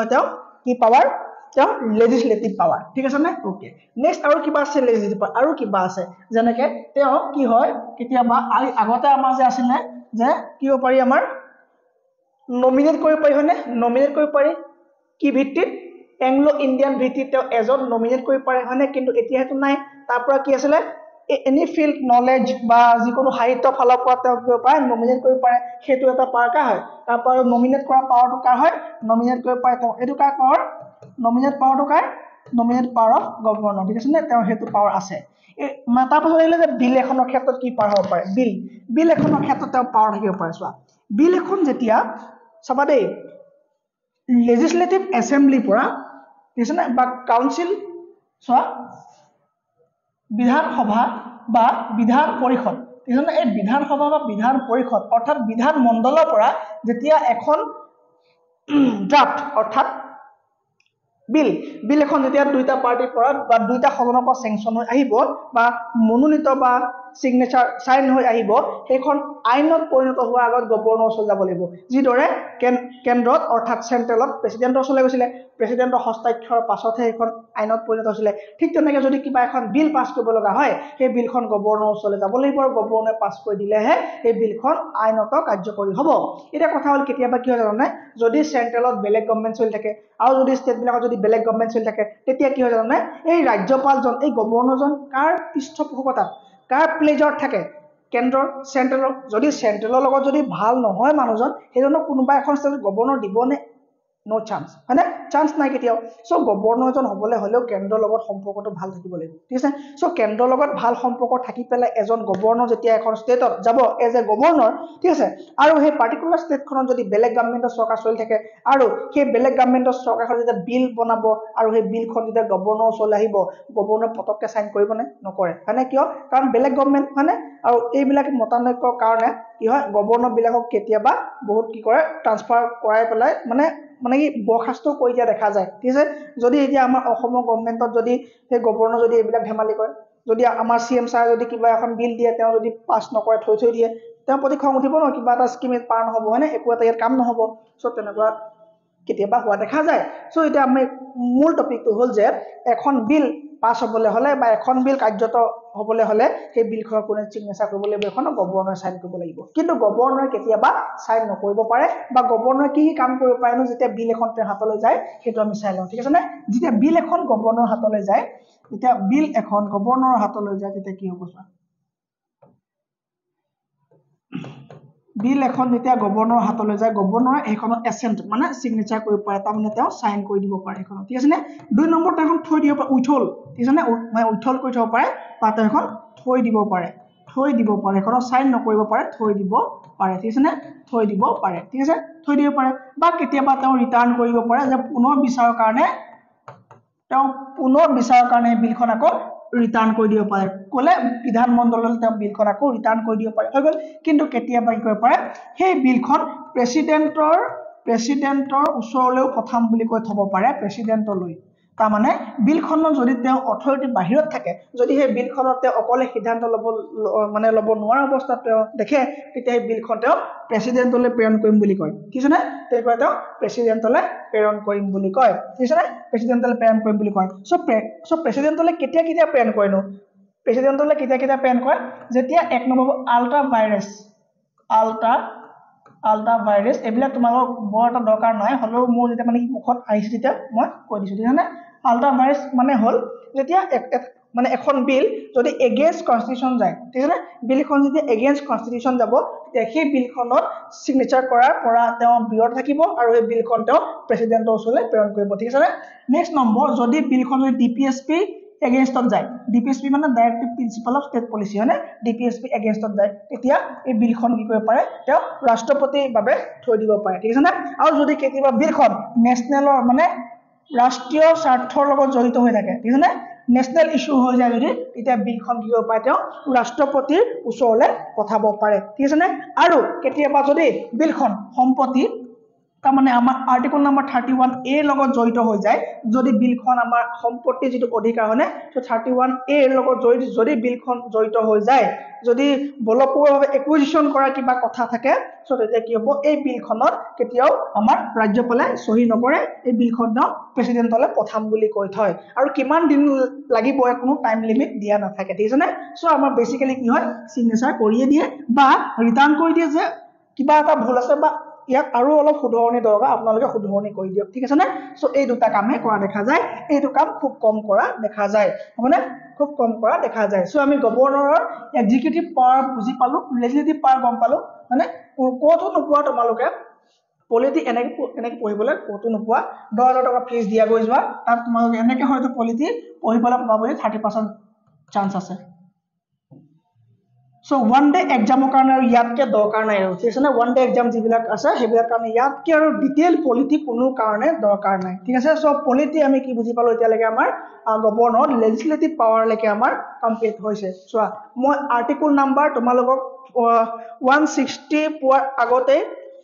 তেওঁ কি পাৱাৰ তেওঁ লেজিসলেটিভ পাৱাৰ ঠিক আছে নে ওকে নেক্সট আৰু কিবা আছে লেজিসলেটিভ পাৱাৰ আৰু কিবা আছে যেনেকে তেওঁ কি হয় কেতিয়াবা আগতে আমাৰ যে আছিলে যে কি হ'ব পাৰি আমাৰ নমিনেট কৰিব পাৰি হয়নে নমিনেট কৰিব পাৰি কি ভিত্তিত এংলো ইণ্ডিয়ান ভিত্তিত তেওঁ এজন নমিনেট কৰিব পাৰে হয়নে কিন্তু এতিয়া হেতু নাই তাৰ পৰা কি আছিলে এনি ফিল্ড নলেজ বা যিকোনো সাহিত্য ফালৰ পৰা তেওঁ কৰিব পাৰে নমিনেট কৰিব পাৰে সেইটো এটা পাৱাৰ কাৰ হয় তাৰ পৰা নমিনেট কৰা পাৱাৰটো কাৰ হয় নমিনেট কৰিব পাৰে তেওঁ এইটো কাৰ পাৱাৰ নমিনেট পাৱাৰটো কাৰ নমিনেট পাৱাৰ অফ গভৰ্ণৰ ঠিক আছে নে তেওঁ সেইটো পাৱাৰ আছে তাৰ পাছত আহিলে যে বিল এখনৰ ক্ষেত্ৰত কি পাৱাৰ হ'ব পাৰে বিল এখনৰ ক্ষেত্ৰত তেওঁ পাৱাৰ থাকিব পাৰে চোৱা বিল এখন যেতিয়া চাবা দেই লেজিসলেটিভ এছেম্বলিৰ পৰা ঠিক আছে নে বা কাউন্সিল চোৱা বিধানসভা বা বিধান পৰিষদ ঠিক আছে এই বিধানসভা বা বিধান পৰিষদ অৰ্থাৎ বিধান মণ্ডলৰ পৰা যেতিয়া এখন ড্ৰাফ্ট অৰ্থাৎ বিল এখন যেতিয়া দুইটা পাৰ্টিৰ পৰা বা দুইটা সদনৰ পৰা চেংচন হৈ আহিব বা মনোনীত বা সিগনেচাৰ সাইন হৈ আহিব সেইখন আইনত পৰিণত হোৱাৰ আগত গভৰ্ণৰ ওচৰত যাব লাগিব যিদৰে কেন্দ্ৰত অৰ্থাৎ চেন্ট্ৰেলত প্ৰেসিডেন্টৰ ওচৰলৈ গৈছিলে প্ৰেসিডেন্টৰ হস্তাক্ষৰৰ পাছতহে এইখন আইনত পৰিণত হৈছিলে ঠিক তেনেকৈ যদি কিবা এখন বিল পাছ কৰিব লগা হয় সেই বিলখন গভৰ্ণৰ ওচৰলৈ যাব লাগিব আৰু গভৰ্ণৰে পাছ কৰি দিলেহে সেই বিলখন আইনত কাৰ্যকৰী হ'ব এটা কথা হ'ল কেতিয়াবা কি হয় জানে যদি চেন্ট্ৰেলত বেলেগ গভৰ্ণমেণ্ট চলি থাকে আৰু যদি ষ্টেট বিলাকত যদি বেলেগ গভৰ্ণমেণ্ট চলি থাকে তেতিয়া কি হয় জানে এই ৰাজ্যপালজন এই গভৰ্ণৰজন কাৰ পৃষ্ঠপোষকতাত কাৰ প্লেজাৰত থাকে কেন্দ্ৰৰ চেন্ট্ৰেলৰ যদি চেন্ট্ৰেলৰ লগত যদি ভাল নহয় মানুহজন সেইজনক কোনোবা এখন ষ্টেটত গভৰ্ণৰ দিবনে নো চান্স হয়নে চান্স নাই কেতিয়াও সো গভৰ্ণৰজন হ'বলৈ হলেও কেন্দ্ৰৰ লগত সম্পৰ্কটো ভাল থাকিব লাগিব ঠিক আছে সো কেন্দ্ৰৰ লগত ভাল সম্পৰ্ক থাকি পেলাই এজন গভৰ্ণৰ যেতিয়া এখন ষ্টেটত যাব এজ এ গভৰ্ণৰ ঠিক আছে আৰু সেই পাৰ্টিকুলাৰ ষ্টেটখনত যদি বেলেগ গভৰ্ণমেণ্টৰ চৰকাৰ চলি থাকে আৰু সেই বেলেগ গভৰ্ণমেণ্টৰ চৰকাৰখন যেতিয়া বিল বনাব আৰু সেই বিলখন যেতিয়া গভৰ্ণৰ ওচৰলৈ আহিব গভৰ্ণৰ পটককে সাইন কৰিবনে নকৰে হয়নে কিয় কাৰণ বেলেগ গভৰ্ণমেণ্ট হয়নে আৰু এইবিলাক মতানৈক্যৰ কাৰণে কি হয় গভৰ্ণৰ বিলাকক কেতিয়াবা বহুত কি কৰে ট্ৰান্সফাৰ কৰাই পেলাই মানে কি বৰখাস্ত কৰি দিয়া দেখা যায় ঠিক আছে যদি এতিয়া আমাৰ অসমৰ গভৰ্ণমেণ্টত যদি সেই গভৰ্ণৰ যদি এইবিলাক ধেমালি কৰে যদি আমাৰ সিএম ছাৰে যদি কিবা এখন বিল দিয়ে তেওঁ যদি পাছ নকৰে থৈ দিয়ে তেওঁ প্ৰতি খং উঠিব ন কিবা এটা স্কিম পাৰ নহব হয়নে একো এটা ইয়াত কাম নহব সো তেনেকুৱা কেতিয়াবা হোৱা দেখা যায় সো এতিয়া আমি মূল টপিকটো হ'ল যে এখন বিল পাছ হ'বলৈ হলে বা এখন বিল কাৰ্যত হ'বলৈ হলে সেই বিলখনৰ কোনে সিগনেচাৰ কৰিব লাগিব এখন গভৰ্ণৰে সাইন কৰিব লাগিব কিন্তু গভৰ্ণৰে কেতিয়াবা সাইন নকৰিব পাৰে বা গভৰ্ণৰে কি কাম কৰিব পাৰে যেতিয়া বিল এখন তেওঁৰ হাতলৈ যায় সেইটো আমি চাই লওঁ ঠিক আছে নে যেতিয়া বিল এখন গভৰ্ণৰৰ হাতলৈ যায় তেতিয়া বিল এখন গভৰ্ণৰৰ হাতলৈ যায় তেতিয়া কি হ'ব চোৱা বিল এখন যেতিয়া গভৰ্ণৰৰ হাতলৈ যায় গভৰ্ণৰে এইখনত এছেন্ট মানে সিগনেচাৰ কৰিব পাৰে তাৰমানে তেওঁ সাইন কৰি দিব পাৰে এইখন ঠিক আছে নে দুই নম্বৰতে এখন থৈ দিব পাৰে উইথল ঠিক আছে নে মানে উইথল কৰি থব পাৰে বা তেওঁ এখন থৈ দিব পাৰে এখনত সাইন নকৰিব পাৰে থৈ দিব পাৰে ঠিক আছে নে থৈ দিব পাৰে ঠিক আছে থৈ দিব পাৰে বা কেতিয়াবা তেওঁ ৰিটাৰ্ণ কৰিব পাৰে যে পুনৰ বিচাৰৰ কাৰণে বিলখন আকৌ ৰিটাৰ্ণ কৰি দিব পাৰে কোলে বিধানমণ্ডললৈ তেওঁ বিলখন আকৌ ৰিটাৰ্ণ কৰি দিব পাৰে হৈ গ'ল কিন্তু কেতিয়াবা কি কৰিব পাৰে সেই বিলখন প্ৰেসিডেন্টৰ ওচৰলৈও পঠাম বুলি কৈ থব পাৰে প্ৰেসিডেন্টলৈ তাৰমানে বিলখনৰ যদি তেওঁ অথৰিটি বাহিৰত থাকে যদি সেই বিলখনত তেওঁ অকলে সিদ্ধান্ত ল'ব নোৱাৰা অৱস্থাত তেওঁ দেখে তেতিয়া সেই বিলখন তেওঁ প্ৰেসিডেন্টলৈ প্ৰেৰণ কৰিম বুলি কয় ঠিক আছে নে তেতিয়া তেওঁ প্ৰেসিডেন্টলৈ প্ৰেৰণ কৰিম বুলি কয় ঠিক আছে নে প্ৰেসিডেন্টলৈ প্ৰেৰণ কৰিম বুলি কয় সো প্ৰেসিডেন্টলৈ কেতিয়া প্ৰেৰণ কৰেনো প্ৰেসিডেন্টলৈ কেতিয়া প্ৰেৰণ কৰে যেতিয়া এক নম্বৰ আল্ট্ৰা ভাইৰাছ এইবিলাক তোমালোকৰ বৰ এটা দৰকাৰ নাই হলেও মোৰ যেতিয়া মানে মুখত আহিছে তেতিয়া মই কৈ দিছো ঠিক আছে নে আল্ট্ৰা ভাইৰাছ মানে হ'ল যেতিয়া মানে এখন বিল যদি এগেইনষ্ট কনস্টিটিউশন যায় ঠিক আছে বিলখন যদি এগেইনষ্ট কনস্টিটিউশন যাব তেতিয়া সেই বিলখনত সিগনেচাৰ কৰাৰ পৰা তেওঁ বিৰত থাকিব আৰু এই বিলখন তেওঁ প্ৰেসিডেন্টৰ ওচৰলৈ প্ৰেৰণ কৰিব ঠিক আছে নেক্সট নম্বৰ যদি বিলখন যদি ডিপিএছপি এগেইনষ্টত যায় ডিপিএছপি মানে directive principal of state policy হয়নে ডিপিএছপি এগেইনষ্টত যায় তেতিয়া এই বিলখন কি কৰিব পাৰে তেওঁ ৰাষ্ট্ৰপতিৰ বাবে থৈ দিব পাৰে ঠিক আছে না আৰু যদি কেতিয়াবা বিলখন নেচনেলৰ মানে ৰাষ্ট্ৰীয় স্বাৰ্থৰ লগত জড়িত হৈ থাকে ঠিক আছে নে নেশনেল ইস্যু হৈ যায় যদি তেতিয়া বিলখন কি কৰিব পাৰে তেওঁ ৰাষ্ট্ৰপতিৰ ওচৰলৈ পঠাব পাৰে ঠিক আছে নে আৰু কেতিয়াবা যদি বিলখন সম্পত্তি তাৰমানে আমাৰ আৰ্টিকল নম্বৰ 31A লগত জড়িত হৈ যায় যদি বিলখন আমাৰ সম্পত্তি যেটো অধিকাৰ হনে সো 31A লগত জড়িত যদি বিলখন জড়িত হৈ যায় যদি বলপূৰ্বভাৱে একুইজিশন কৰা কিবা কথা থাকে সো তেতিয়া কি হ'ব এই বিলখনত কেতিয়াও আমাৰ ৰাজ্যপালে সহি নকৰে এই বিলখন প্ৰেসিডেন্টলে পঠাম বুলি কৈ থয় আৰু কিমান দিন লাগিব কোনো টাইম লিমিট দিয়া নাথাকে ঠিক আছে নে সো আমাৰ বেসিক্যালি কি হয় সিগনেচাৰ কৰিয়ে দিয়ে বা ৰিটাৰ্ন কৰি দিয়ে যে কিবা এটা ভুল আছে বা ইয়াক আৰু অলপ শুধৰণি দৰকাৰ আপোনালোকে শুধৰণি কৰি দিয়ক ঠিক আছে নে সো এই দুটা কামে কৰা দেখা যায় এইটো কাম খুব কম কৰা দেখা যায় মানে খুব কম কৰা দেখা যায় সো আমি গভৰ্ণৰৰ এক্সিকিউটিভ পাৱাৰ বুজি পালো লেজিসলেটিভ পাৱাৰ গম পালো মানে কোটো নোপোৱা তোমালোকে পলিটি এনেকে পঢ়িবলৈ কোটো নোপোৱা 10,000 টকা ফিজ দিয়া গৈ যোৱা তাত তোমালোকে এনেকে হয়তো পলিটি পঢ়িবলৈ পাবলৈ 30% চান্স আছে So one day exam কাৰণে আৰু ইয়াতকে দৰকাৰ নাই আৰু ঠিক আছে না one day exam যিবিলাক আছে হেবিলাক কাৰণে ইয়াতকে আৰু ডিটেইল পলিটি কোনো কাৰণে দৰকাৰ নাই ঠিক আছে সো পলিটি আমি কি বুজি পালো এতিয়া লাগে আমাৰ গভৰ্ণৰ লেজিসলেটিভ পাৱাৰ লৈকে আমাৰ কমপ্লিট হৈছে সো মই আৰ্টিকল নাম্বাৰ তোমালোকক 160 পোৱাৰ আগতে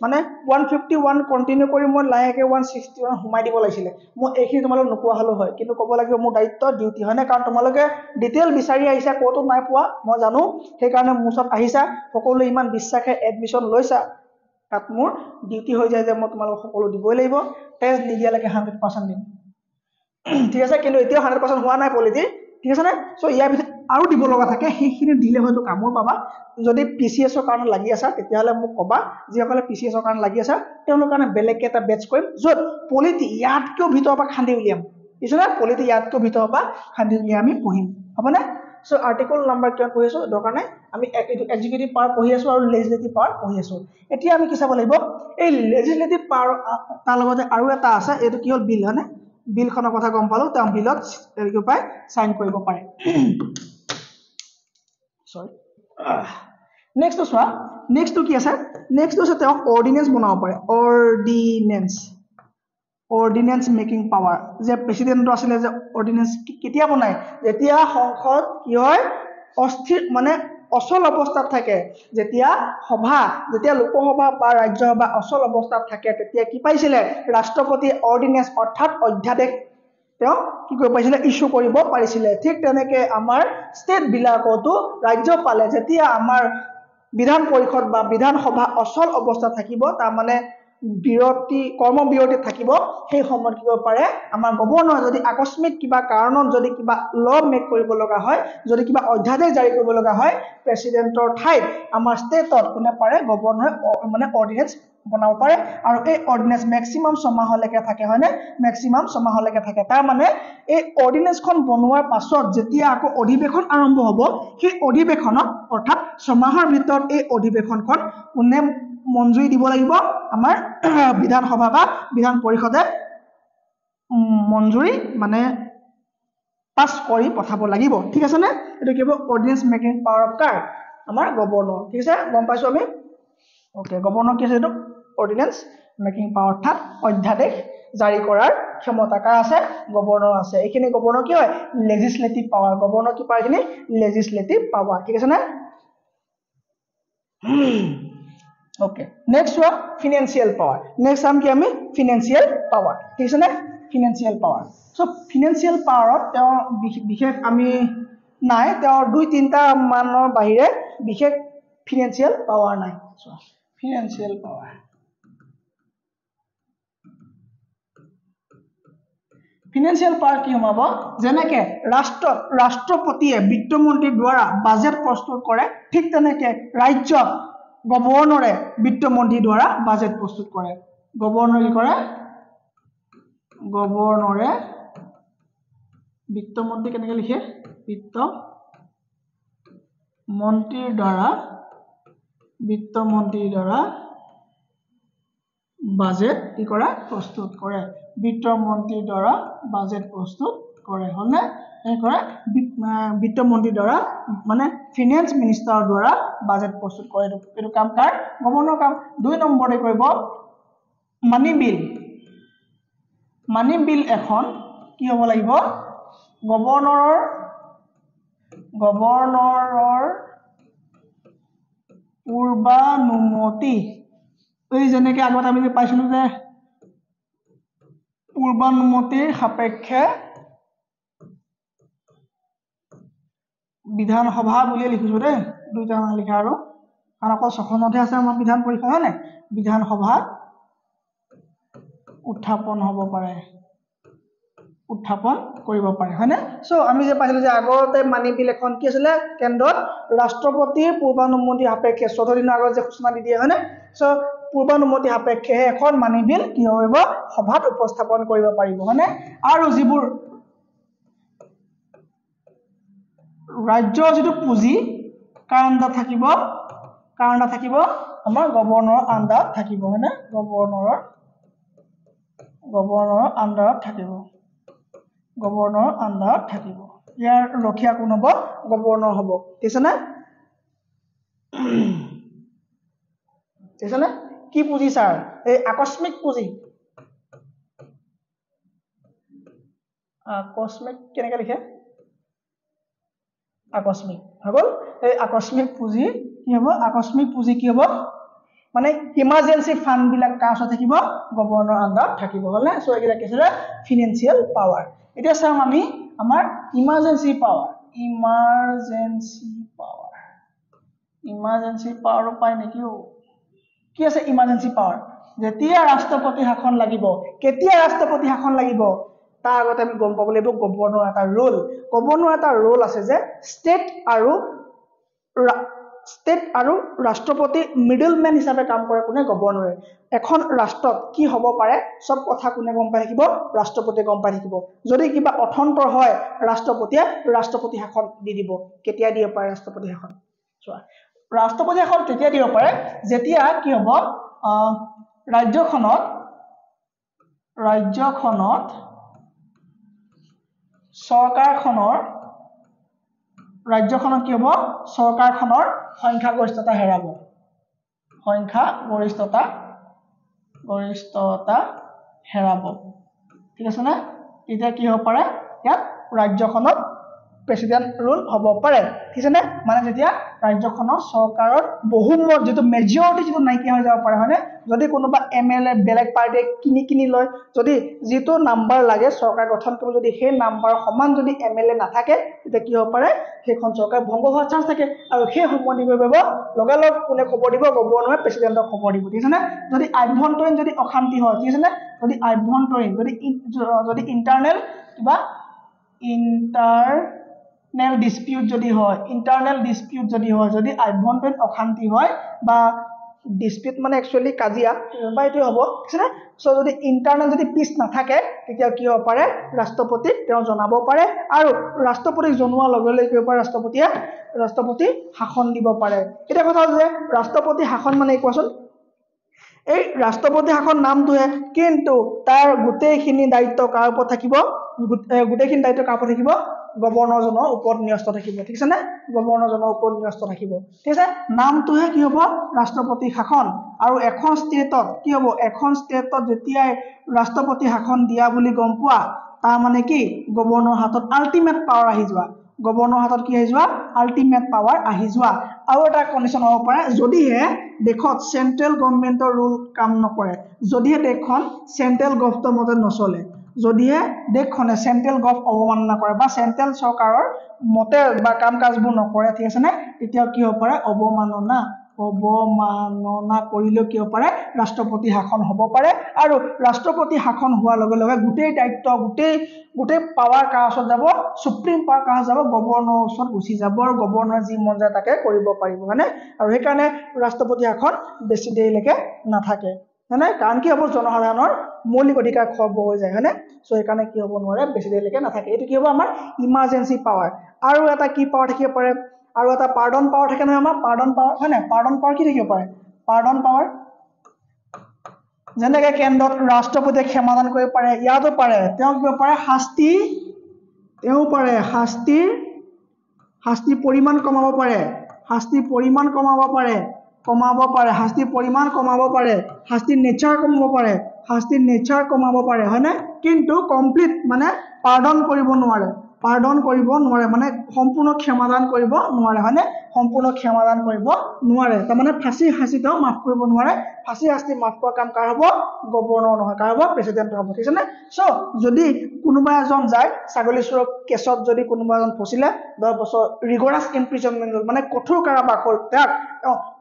মানে 151 কন্টিনিউ কৰি মই লাহেকে 161 হুমাই দিব লাগিছিলে মই এইখিনি তোমালোক নোপোৱা হলো হয় কিন্তু ক'ব লাগিব মোৰ দায়িত্ব ডিউটি হয় না কাৰণ তোমালোকে ডিটেইল বিচাৰি আহিছা কোটো নাই পোৱা মই জানো সেই কাৰণে মোৰ ওচৰত আহিছা সকলো ইমান বিশ্বাসে এডমিশন লৈছা তাত মোৰ ডিউটি হৈ যায় যে মই তোমালোক সকলো দিবই লাগিব টেষ্ট নিদিয়ালৈকে 100% দিম ঠিক আছে কিন্তু এতিয়া 100% হোৱা নাই পলিটি ঠিক আছে না সো ইয়াৰ ভিতৰত আৰু দিব লগা থাকে সেইখিনি দিলে হয়তো কামৰ পাবা যদি পিসিএস ৰ কাৰণে লাগি আছা তেতিয়ালে মোক কবা যিসকলে পিসিএস ৰ কাৰণে লাগি আছা তেওঁলোকৰ কাৰণে বেলেগ এটা বেচ কৰিম যত পলিটি ইয়াতকৈ ভিতৰ পৰা খান্দি উলিয়াম ইছনা পলিটি ইয়াতকৈ ভিতৰ পৰা খান্দি উলিয়াম আমি পঢ়িম হবনে সো আৰ্টিকল নাম্বাৰ কিমান পঢ়িছো দৰকাৰ নাই আমি এক্সিকিউটিভ পাৱাৰ পঢ়ি আছো আৰু লেজিসলেটিভ পাৱাৰ পঢ়ি আছো এতিয়া আমি কি চাব লাগিব এই লেজিসলেটিভ পাৱাৰ তাৰ লগতে আৰু এটা আছে এটো কি হল বিল হনে বিলখনৰ কথা গম পালো তেওঁ বিলত কি পায় সাইন কৰিব পাৰে সৰি নেক্সট তো সোৱা নেক্সট তো কি আছে নেক্সট তো আছে তেওঁ অৰ্ডিনেন্স বনাব পাৰে অৰ্ডিনেন্স মেকিং পাৱাৰ যে প্ৰেসিডেন্ট আছিল যে অৰ্ডিনেন্স কেতিয়া বনায় যেতিয়া সংসদ কি হয় অস্থিৰ মানে অচল অৱস্থাত থাকে যেতিয়া লোকসভা বা ৰাজ্যসভা অচল অৱস্থাত থাকে তেতিয়া কি পাইছিলে ৰাষ্ট্ৰপতি অৰ্ডিনেন্স অৰ্থাৎ অধ্যাদেশ তেওঁ কি কৰিব পাৰিছিলে ইস্যু কৰিব পাৰিছিলে ঠিক তেনেকে আমাৰ ষ্টেট বিলাকতো ৰাজ্যপালে যেতিয়া আমাৰ বিধান পৰিষদ বা বিধান সভা অচল অৱস্থাত থাকিব তাৰ মানে কৰ্মবিৰতি থাকিব সেই সময়ত কি কৰিব পাৰে আমাৰ গভৰ্ণৰ যদি আকস্মিক কিবা কাৰণত যদি কিবা ল মেক কৰিব লগা হয় যদি কিবা অধ্যাদেশ জাৰি কৰিব লগা হয় প্ৰেসিডেন্টৰ ঠাইত আমাৰ ষ্টেটত কোনে পাৰে গভৰ্ণৰে মানে অৰ্ডিনেন্স বনাব পাৰে আৰু এই অৰ্ডিনেন্স ম্যাক্সিমাম 6 মাহলৈকে থাকে হয়নে ম্যাক্সিমাম 6 মাহলৈকে থাকে তাৰ মানে এই অৰ্ডিনেন্সখন বনোৱাৰ পাছত যেতিয়া আকৌ অধিবেশন আৰম্ভ হ'ব সেই অধিবেশনত অৰ্থাৎ 6 মাহৰ ভিতৰত এই অধিবেশনখন কোনে মঞ্জুৰি দিব লাগিব আমাৰ বিধান সভা বা বিধান পৰিষদে মঞ্জুৰি মানে পাস কৰি পঠাব লাগিব ঠিক আছে নে এটো কি হ'ব অৰ্ডিনেন্স মেকিং পাৱাৰ অফ কাৰ আমাৰ গভৰ্ণৰ ঠিক আছে গম পাইছো আমি ওকে গভৰ্ণৰ কি আছে এটো অৰ্ডিনেন্স মেকিং পাৱাৰ অৰ্থাৎ অধ্যাদেশ জাৰি কৰাৰ ক্ষমতা কাৰ আছে গভৰ্ণৰ আছে এইখিনি গভৰ্ণৰ কি হয় লেজিসলেটিভ পাৱাৰ গভৰ্ণৰ কি পায় কিনি লেজিসলেটিভ পাৱাৰ ঠিক আছে না ओके नेक्स्ट हुआ फाइनेंशियल पावर नेक्स्ट हम क्या हमें फाइनेंशियल पावर ठीक है ना financial power so financial power विशेष আমি নাই তেওঁৰ দুই তিনটা মানৰ বাহিৰে বিশেষ ফাইনেন্शियल পাৱাৰ নাই so financial power financial power কি হ'ব যেনেকে ৰাষ্ট্ৰপতিয়ে বিত্তমন্ত্ৰীৰ দ্বাৰা বাজেট প্ৰস্তুত কৰে ঠিক তেনেকে ৰাজ্য গভৰ্ণৰে বিত্তমন্ত্ৰীৰ দ্বাৰা বাজেট প্ৰস্তুত কৰে গভৰ্ণৰে কি কৰে গভৰ্ণৰে বিত্তমন্ত্ৰী কেনেকৈ লিখে বিত্তমন্ত্ৰীৰ দ্বাৰা বাজেট কি কৰে প্ৰস্তুত কৰে বিত্তমন্ত্ৰীৰ দ্বাৰা বাজেট প্ৰস্তুত কৰে হলনে এই কৰে বিত্তমন্ত্ৰীৰ দ্বাৰা মানে ফাইনেন্স মিনিষ্টাৰৰ দ্বাৰা বাজেট প্ৰস্তুত কৰে এটো কাম কাৰ গভৰ্ণৰ কাম 2 নম্বৰে কৰিব মানি মানি বিল এখন কি হ'ব লাগিব গভৰ্ণৰৰ পূৰ্বানুমতি এই যেনেকৈ আগত আমি পাইছিলোঁ যে পূৰ্বানুমতিৰ সাপেক্ষে বিধানসভা বুলিয়ে লিখিছোঁ দেই দুইটা লিখা আৰু কাৰণ অকল 6 খনতহে আছে আমাৰ বিধান পৰিষদ হয় নাই বিধানসভাত উত্থাপন কৰিব পাৰে হয়নে সো আমি যে পাইছিলোঁ যে আগতে মানি বিল এখন কি আছিলে কেন্দ্ৰত ৰাষ্ট্ৰপতিৰ পূৰ্বানুমতি সাপেক্ষে 14 দিনৰ আগত যে ঘোষণা দি দিয়ে হয়নে সো পূৰ্বানুমতি সাপেক্ষে এখন মানি বিল কি হ'ব সভাত উপস্থাপন কৰিব পাৰিব হয়নে আৰু যিবোৰ ৰাজ্যৰ যিটো পুঁজি কাৰ আণ্ডাৰত থাকিব আমাৰ গভৰ্ণৰৰ আণ্ডাৰত থাকিব হয়নে গভৰ্ণৰৰ আণ্ডাৰত থাকিব ইয়াৰ ৰখীয়া কোন হ'ব গভৰ্ণৰ হ'ব ঠিক আছে নে কি পুঁজি ছাৰ এই আকস্মিক পুঁজি কেনেকৈ লিখে আকস্মিক হৈ গ'ল এই আকস্মিক পুঁজি কি হ'ব মানে ইমাৰ্জেন্সি ফান্ড বিলাক কাৰ ওচৰত থাকিব গভৰ্ণৰ আণ্ডাৰত থাকিব হ'ল না সো এইবিলাক কি আছে ফিনান্সিয়েল পাৱাৰ এতিয়া চাম আমি আমাৰ ইমাৰ্জেন্সি পাৱাৰ পাই নেকি কি আছে ইমাৰ্জেন্সি পাৱাৰ যেতিয়া ৰাষ্ট্ৰপতি শাসন লাগিব কেতিয়া ৰাষ্ট্ৰপতি শাসন লাগিব তাৰ আগতে আমি গম পাব লাগিব গভৰ্ণৰ এটা ৰোল আছে যে ষ্টেট আৰু ৰাষ্ট্ৰপতি মিডলমেন হিচাপে কাম কৰে কোনে গভৰ্ণৰে এখন ৰাষ্ট্ৰত কি হ'ব পাৰে সব কথা কোনে গম পাই থাকিব ৰাষ্ট্ৰপতিয়ে গম পাই থাকিব যদি কিবা অথন্তৰ হয় ৰাষ্ট্ৰপতি শাসন দি দিব কেতিয়া দিব পাৰে ৰাষ্ট্ৰপতি শাসন চোৱা ৰাষ্ট্ৰপতি শাসন তেতিয়া দিব পাৰে যেতিয়া কি হ'ব ৰাজ্যখনত চৰকাৰখনৰ কি হ'ব চৰকাৰখনৰ সংখ্যাগৰিষ্ঠতা হেৰাব ঠিক আছে না তেতিয়া কি হ'ব পাৰে ইয়াত ৰাজ্যখনত প্ৰেসিডেন্ট ৰুল হ'ব পাৰে ঠিক আছে নে মানে যেতিয়া ৰাজ্যখনৰ চৰকাৰৰ বহুমত যেটো মেজৰিটি যেটো নাইকিয়া হৈ যাব পাৰে হয়নে যদি কোনোবা এমএলএ বেলেগ পাৰ্টিয়ে কিনি লয় যদি যেটো নাম্বাৰ লাগে চৰকাৰ গঠন কৰিব যদি সেই নাম্বাৰ সমান যদি এমএলএ নাথাকে তেতিয়া কি হ'ব পাৰে সেইখন চৰকাৰ ভংগ হোৱাৰ চান্স থাকে আৰু সেই সম্বন্ধি কৰিব লগালগ কোনে খবৰ দিব গভৰ্ণৰে প্ৰেসিডেন্টক খবৰ দিব ঠিক আছে নে যদি আভ্যন্তৰীণ যদি অশান্তি হয় ঠিক আছে নে যদি আভ্যন্তৰীণ যদি ইন্টাৰনেল কিবা ইন্টাৰনেল ডিসপিউট যদি হয় যদি আভ্যন্তৰীণ অশান্তি হয় বা ডিসপিউট মানে একচুয়ালি কাজিয়া বা এটো হ'ব ঠিক আছে সো যদি ইন্টাৰনেল যদি পিছ নাথাকে তেতিয়া কি হ'ব পাৰে ৰাষ্ট্ৰপতিক তেওঁ জনাব পাৰে আৰু ৰাষ্ট্ৰপতিক জনোৱাৰ লগে লগে কি হ'ব ৰাষ্ট্ৰপতি শাসন দিব পাৰে এটা কথা যে ৰাষ্ট্ৰপতি শাসন মানে কোৱাচোন এই ৰাষ্ট্ৰপতি শাসন নামটোহে কিন্তু তাৰ গোটেইখিনি দায়িত্ব কাৰ ওপৰত থাকিব গভৰ্ণৰজনৰ ওপৰত ন্যস্ত থাকিব ঠিক আছে নে গভৰ্ণৰজনৰ ওপৰত ন্যস্ত থাকিব ঠিক আছে নামটোহে কি হ'ব ৰাষ্ট্ৰপতি শাসন আৰু এখন ষ্টেটত কি হ'ব এখন ষ্টেটত যেতিয়া ৰাষ্ট্ৰপতি শাসন দিয়া বুলি গম পোৱা তাৰ মানে কি গভৰ্ণৰ হাতত আল্টিমেট পাৱাৰ আহি যোৱা গভৰ্ণৰ হাতত কি আহি যোৱা আল্টিমেট পাৱাৰ আহি যোৱা আৰু এটা কন্ডিশন হ'ব পাৰে যদিহে দেখত সেন্ট্ৰেল গভৰ্ণমেন্টৰ ৰুল কাম নকৰে যদিহে দেখখন সেন্ট্ৰেল গভৰ্ণমেন্টৰ মতে নচলে যদিহে দেখখনে সেন্ট্ৰেল গভ অৱমাননা কৰে বা সেন্ট্ৰেল চৰকাৰৰ মতে বা কাম কাজবোৰ নকৰে ঠিক আছে নে তেতিয়া কি হ'ব পাৰে অৱমাননা কৰিলে কি হ'ব পাৰে ৰাষ্ট্ৰপতি শাসন হ'ব পাৰে আৰু ৰাষ্ট্ৰপতি শাসন হোৱাৰ লগে লগে গোটেই দায়িত্ব গোটেই পাৱাৰ কাৰ ওচৰত যাব সুপ্ৰিম পাৱাৰ কাৰ যাব গভৰ্ণৰৰ ওচৰত গুচি যাব আৰু গভৰ্ণৰে যি মন যায় তাকে কৰিব পাৰিব হয়নে আৰু সেই কাৰণে ৰাষ্ট্ৰপতি শাসন বেছি দেৰিলৈকে নাথাকে হয়নে কাৰণ কি হ'ব জনসাধাৰণৰ মৌলিক অধিকাৰ খৰ্ব হৈ যায় হয়নে সো এই কাৰণে কি হ'ব নোৱাৰে বেছি দেৰিলৈকে নাথাকে এটো কি হ'ব আমাৰ ইমাৰ্জেন্সি পাৱাৰ আৰু এটা কি পাৱাৰ থাকিব পাৰে আৰু এটা পাৰ্ডন পাৱাৰ থাকে নহয় আমাৰ পাৰ্ডন পাৱাৰ হয় না পাৰ্ডন পাৱাৰ কি থাকিব পাৰে পাৰ্ডন পাৱাৰ যেনেকৈ কেন্দ্ৰত ৰাষ্ট্ৰপতিয়ে ক্ষমাদান কৰিব পাৰে ইয়াতো পাৰে তেওঁ কি পাৰে শাস্তিৰ পৰিমাণ কমাব পাৰে শাস্তিৰ পৰিমাণ কমাব পাৰে শাস্তিৰ নেচাৰ কমাব পাৰে শাস্তিৰ নেচাৰ কমাব পাৰে হয়নে কিন্তু কমপ্লিট মানে পাৰ্ডন কৰিব নোৱাৰে মানে সম্পূৰ্ণ ক্ষমাদান কৰিব নোৱাৰে হয়নে সম্পূৰ্ণ ক্ষমাদান কৰিব নোৱাৰে তাৰমানে ফাঁসী শাস্তিও মাফ কৰিব নোৱাৰে ফাঁসী শাস্তি মাফ কৰা কাম কাৰ হ'ব গভৰ্ণৰ নহয় কাৰ হ'ব প্ৰেসিডেন্ট হ'ব ঠিক আছে নে সো যদি কোনোবা এজন যায় ছাগলী চোৰৰ কেছত যদি কোনোবা এজন ফচিলে 10 বছৰ ৰিগৰাছ ইমপ্ৰিজনমেন্ট মানে কঠোৰ কাৰাবাস হ'ল তাক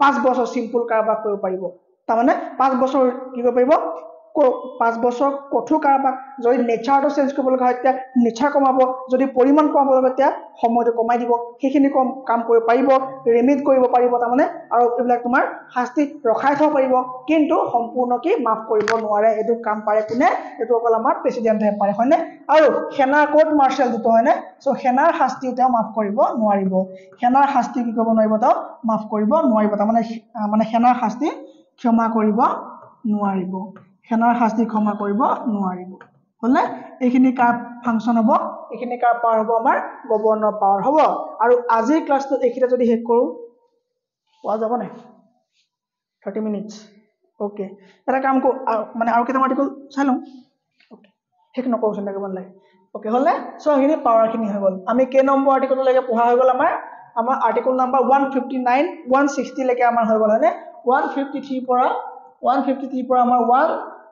5 বছৰ সিম্পল কাৰাবাস কৰিব পাৰিব তাৰমানে 5 বছৰ কি কৰিব পাৰিব 5 বছৰ কঠোৰ কাৰাবাস যদি নেচাৰটো চেঞ্জ কৰিব লগা হয় তেতিয়া নেচাৰ কমাব যদি পৰিমাণ কমাব লগা তেতিয়া সময়টো কমাই দিব সেইখিনি কাম কৰিব পাৰিব ৰেমিট কৰিব পাৰিব তাৰমানে আৰু এইবিলাক তোমাৰ শাস্তি ৰখাই থব পাৰিব কিন্তু সম্পূৰ্ণ কি মাফ কৰিব নোৱাৰে এটো কাম পাৰে কোনে এটো অকল আমাৰ প্ৰেসিডেন্টে পাৰে হয়নে আৰু সেনা কোৰ্ট মাৰ্শাল যেটো হয়নে সো সেনাৰ শাস্তি তেওঁ মাফ কৰিব নোৱাৰিব সেনাৰ শাস্তি কি কৰিব নোৱাৰিব তেওঁ মাফ কৰিব নোৱাৰিব তাৰমানে সেনাৰ শাস্তি ক্ষমা কৰিব নোৱাৰিব সেনাৰ শাস্তি ক্ষমা কৰিব নোৱাৰিব হলে এইখিনি কাৰ ফাংচন হ'ব এইখিনি কাৰ পাৱাৰ হ'ব আমাৰ গভৰ্ণৰ পাৱাৰ হ'ব আৰু আজিৰ ক্লাছটো এইখিতে যদি শেষ কৰো পোৱা যাব নাই 30 মিনিটস ওকে এটা কাম কো মানে আৰু কেইটা আৰ্টিকল চাই লম ওকে শেষ নকৰো চিন্তা কৰিব নালাগে ওকে হলে সো এইখিনি পাৱাৰ খিনি হৈ গল আমি কে নম্বৰ আৰ্টিকল লৈকে পঢ়া হৈ গল আমাৰ আৰ্টিকল নাম্বাৰ 159 160 লৈকে আমাৰ হৈ গল হয়নে 153 পৰা আমাৰ